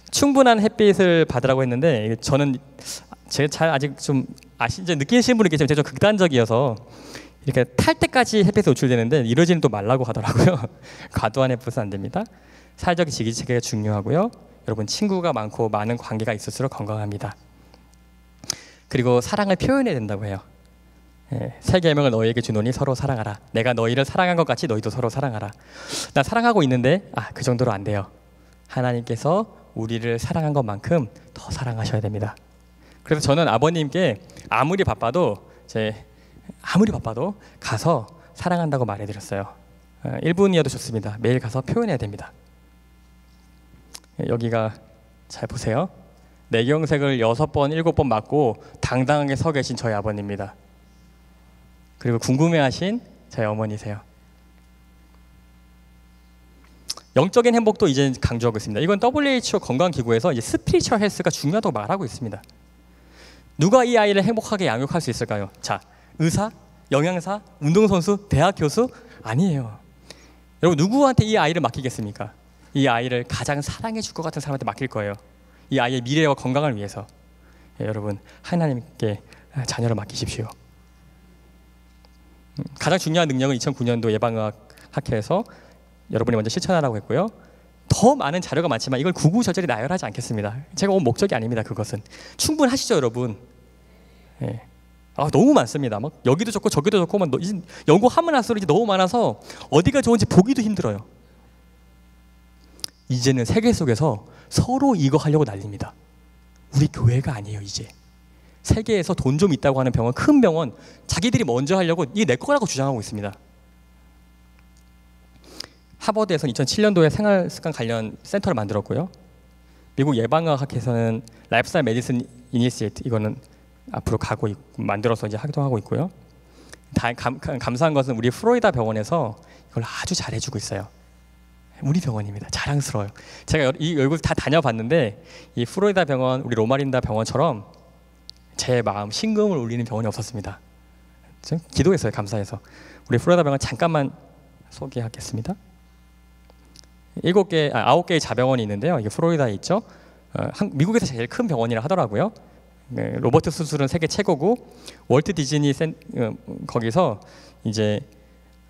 충분한 햇빛을 받으라고 했는데 저는 제가 잘 아직 좀 아시는지 느끼시는 분이 계시면 제가 좀 극단적이어서 이렇게 탈 때까지 햇빛에 노출되는데 이러지는 또 말라고 하더라고요. 과도한 햇빛은 안 됩니다. 사회적 지지체계가 중요하고요. 여러분 친구가 많고 많은 관계가 있을수록 건강합니다. 그리고 사랑을 표현해야 된다고 해요. 새 계명을 너희에게 주노니 서로 사랑하라. 내가 너희를 사랑한 것 같이 너희도 서로 사랑하라. 나 사랑하고 있는데 그 정도로 안 돼요. 하나님께서 우리를 사랑한 것만큼 더 사랑하셔야 됩니다. 그래서 저는 아버님께 아무리 바빠도 가서 사랑한다고 말해드렸어요. 1분이어도 좋습니다. 매일 가서 표현해야 됩니다. 여기가 잘 보세요. 뇌경색을 6번, 7번 맞고 당당하게 서 계신 저희 아버님입니다. 그리고 궁금해하신 저희 어머니세요. 영적인 행복도 이제 강조하고 있습니다. 이건 WHO 건강기구에서 이제 스피리추얼 헬스가 중요하다고 말하고 있습니다. 누가 이 아이를 행복하게 양육할 수 있을까요? 자, 의사, 영양사, 운동선수, 대학 교수? 아니에요. 여러분 누구한테 이 아이를 맡기겠습니까? 이 아이를 가장 사랑해 줄 것 같은 사람한테 맡길 거예요. 이 아이의 미래와 건강을 위해서. 여러분, 하나님께 자녀를 맡기십시오. 가장 중요한 능력은 2009년도 예방의학학회에서 여러분이 먼저 실천하라고 했고요. 더 많은 자료가 많지만 이걸 구구절절히 나열하지 않겠습니다. 제가 온 목적이 아닙니다. 그것은 충분하시죠, 여러분? 너무 많습니다. 막 여기도 좋고 저기도 좋고 막 연구하면 할수록 이제 너무 많아서 어디가 좋은지 보기도 힘들어요. 이제는 세계 속에서 서로 이거 하려고 난립니다. 우리 교회가 아니에요. 이제 세계에서 돈 좀 있다고 하는 병원, 큰 병원, 자기들이 먼저 하려고 이게 내 거라고 주장하고 있습니다. 하버드에서는 2007년도에 생활습관 관련 센터를 만들었고요. 미국 예방의학회에서는 라이프스타일 메디슨 이니시에이트, 이거는 앞으로 만들어서 이제 활동하고 있고요. 감사한 것은 우리 플로리다 병원에서 이걸 아주 잘해주고 있어요. 우리 병원입니다. 자랑스러워요. 제가 이 얼굴 다 다녀봤는데 이 플로리다 병원, 우리 로마린다 병원처럼 제 마음 심금을 울리는 병원이 없었습니다. 좀 기도했어요. 감사해서. 우리 플로리다 병원 잠깐만 소개하겠습니다. 9개의 자병원이 있는데요. 이게 플로리다에 있죠. 미국에서 제일 큰 병원이라 하더라고요. 로버트 수술은 세계 최고고, 월트 디즈니 거기서 이제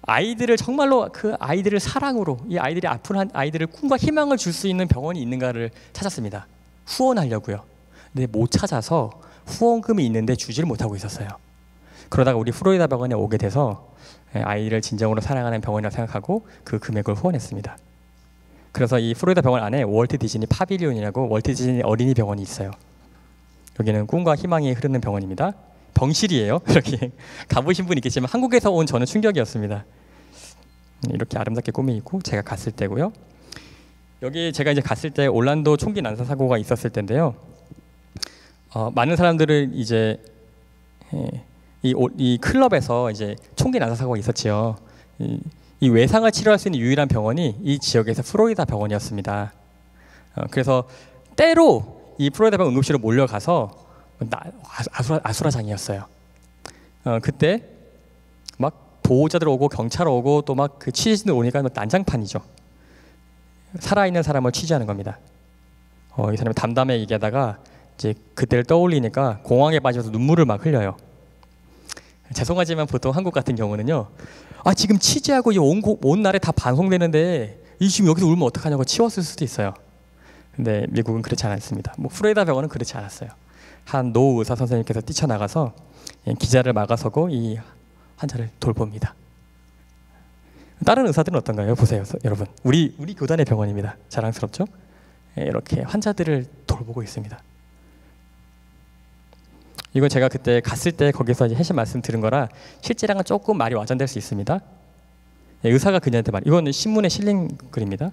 아이들을 정말로 그 아이들을 사랑으로, 이 아이들이 아픈 아이들을 꿈과 희망을 줄 수 있는 병원이 있는가를 찾았습니다. 후원하려고요. 근데 못 찾아서 후원금이 있는데 주지를 못하고 있었어요. 그러다가 우리 플로리다 병원에 오게 돼서 아이를 진정으로 사랑하는 병원이라고 생각하고 그 금액을 후원했습니다. 그래서 이 플로리다 병원 안에 월트 디즈니 파빌리온이라고 월트 디즈니 어린이 병원이 있어요. 여기는 꿈과 희망이 흐르는 병원입니다. 병실이에요. 이렇게 가보신 분 있겠지만 한국에서 온 저는 충격이었습니다. 이렇게 아름답게 꾸미 있고, 제가 갔을 때고요. 여기 제가 이제 갔을 때 올란도 총기 난사 사고가 있었을 때인데요. 많은 사람들은 이제 이 클럽에서 이제 총기 난사 사고가 있었지요. 이 외상을 치료할 수 있는 유일한 병원이 이 지역에서 플로리다 병원이었습니다. 그래서 때로 이 플로리다 병원 응급실로 몰려가서 아수라장이었어요. 그때 막 보호자들 오고 경찰 오고 또 막 그 취재진들 오니까 난장판이죠. 살아있는 사람을 취재하는 겁니다. 이 사람이 담담하게 얘기하다가 이제 그때를 떠올리니까 공황에 빠져서 눈물을 막 흘려요. 죄송하지만 보통 한국 같은 경우는요, 지금 취재하고 온 날에 다 방송되는데 지금 여기서 울면 어떡하냐고 치웠을 수도 있어요. 근데 미국은 그렇지 않았습니다. 플로리다 병원은 그렇지 않았어요. 한 노 의사 선생님께서 뛰쳐나가서 기자를 막아서고 이 환자를 돌봅니다. 다른 의사들은 어떤가요? 보세요, 여러분. 우리 교단의 병원입니다. 자랑스럽죠? 이렇게 환자들을 돌보고 있습니다. 이건 제가 그때 갔을 때 거기서 이제 하신 말씀 들은 거라 실제랑은 조금 말이 와전될 수 있습니다. 의사가 그녀한테 이건 신문에 실린 글입니다.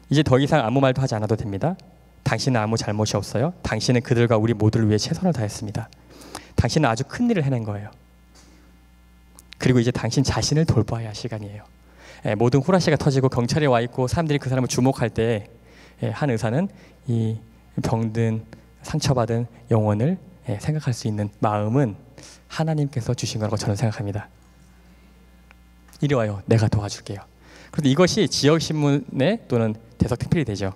이제 더 이상 아무 말도 하지 않아도 됩니다. 당신은 아무 잘못이 없어요. 당신은 그들과 우리 모두를 위해 최선을 다했습니다. 당신은 아주 큰 일을 해낸 거예요. 그리고 이제 당신 자신을 돌봐야 할 시간이에요. 모든 후라시가 터지고 경찰이 와 있고 사람들이 그 사람을 주목할 때 한 의사는 이 병든 상처받은 영혼을 생각할 수 있는 마음은 하나님께서 주신 거라고 저는 생각합니다. 이리 와요. 내가 도와줄게요. 그런데 이것이 지역신문에 또는 대석 특필이 되죠.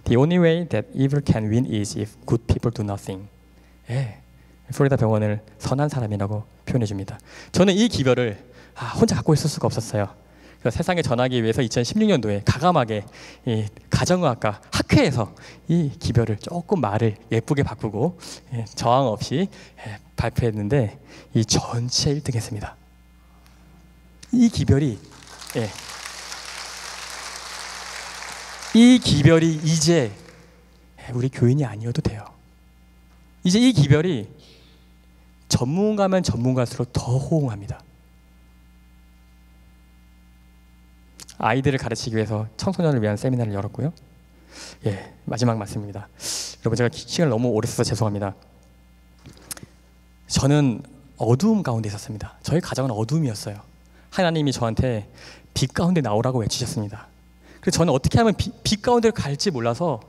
The only way that evil can win is if good people do nothing. 플로리다 병원을 선한 사람이라고 표현해 줍니다. 저는 이 기별을 혼자 갖고 있을 수가 없었어요. 그래서 세상에 전하기 위해서 2016년도에 가감하게 이 가정의학과 학회에서 이 기별을 조금 말을 예쁘게 바꾸고 저항 없이 발표했는데 이 전체 1등했습니다. 이 기별이 이제 우리 교인이 아니어도 돼요. 이제 이 기별이 전문가면 전문가일수록 더 호응합니다. 아이들을 가르치기 위해서 청소년을 위한 세미나를 열었고요. 마지막 말씀입니다. 여러분, 제가 시간을 너무 오래 써서 죄송합니다. 저는 어두움 가운데 있었습니다. 저희 가정은 어두움이었어요. 하나님이 저한테 빛 가운데 나오라고 외치셨습니다. 그래서 저는 어떻게 하면 빛 가운데를 갈지 몰라서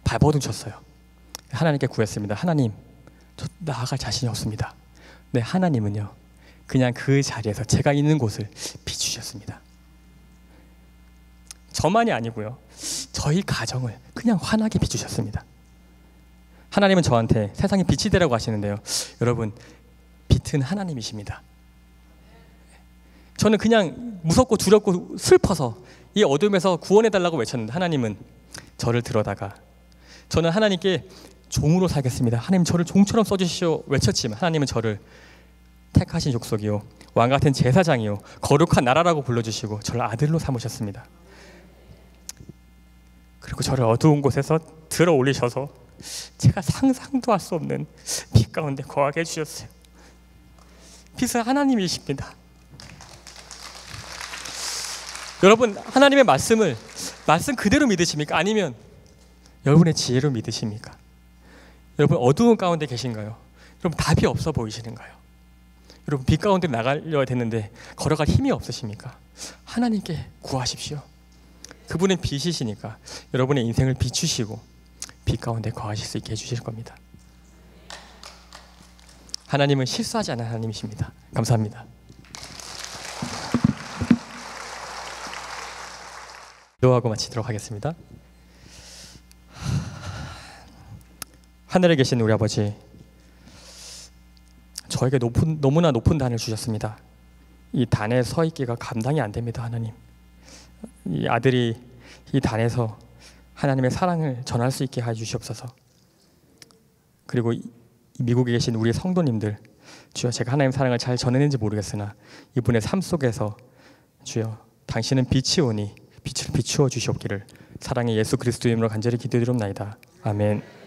발버둥 쳤어요. 하나님께 구했습니다. 하나님, 저 나아갈 자신이 없습니다. 네, 하나님은요, 그냥 그 자리에서 제가 있는 곳을 비추셨습니다. 저만이 아니고요. 저희 가정을 그냥 환하게 비추셨습니다. 하나님은 저한테 세상에 빛이 되라고 하시는데요. 여러분, 빛은 하나님이십니다. 저는 그냥 무섭고 두렵고 슬퍼서 이 어둠에서 구원해달라고 외쳤는데 하나님은 저를 들어다가 저는 하나님께 종으로 살겠습니다. 하나님 저를 종처럼 써주시오 외쳤지만 하나님은 저를 택하신 족속이요 왕같은 제사장이요 거룩한 나라라고 불러주시고 저를 아들로 삼으셨습니다. 그리고 저를 어두운 곳에서 들어 올리셔서 제가 상상도 할 수 없는 빛 가운데 거하게 해주셨어요. 빛은 하나님이십니다. 여러분, 하나님의 말씀을 말씀 그대로 믿으십니까? 아니면 여러분의 지혜로 믿으십니까? 여러분, 어두운 가운데 계신가요? 여러분, 답이 없어 보이시는가요? 여러분, 빛 가운데 나가려야 되는데 걸어갈 힘이 없으십니까? 하나님께 구하십시오. 그분은 빛이시니까 여러분의 인생을 비추시고 빛 가운데 거하실 수 있게 해주실 겁니다. 하나님은 실수하지 않는 하나님이십니다. 감사합니다. 기도하고 마치도록 하겠습니다. 하늘에 계신 우리 아버지, 저에게 너무나 높은 단을 주셨습니다. 이 단에 서 있기가 감당이 안 됩니다. 하나님, 이 아들이 이 단에서 하나님의 사랑을 전할 수 있게 해주시옵소서. 그리고 미국에 계신 우리 성도님들, 주여, 제가 하나님의 사랑을 잘 전했는지 모르겠으나 이분의 삶 속에서 주여, 당신은 빛이 오니 빛을 비추어 주시옵기를 사랑의 예수 그리스도 이름으로 간절히 기도드리옵나이다. 아멘.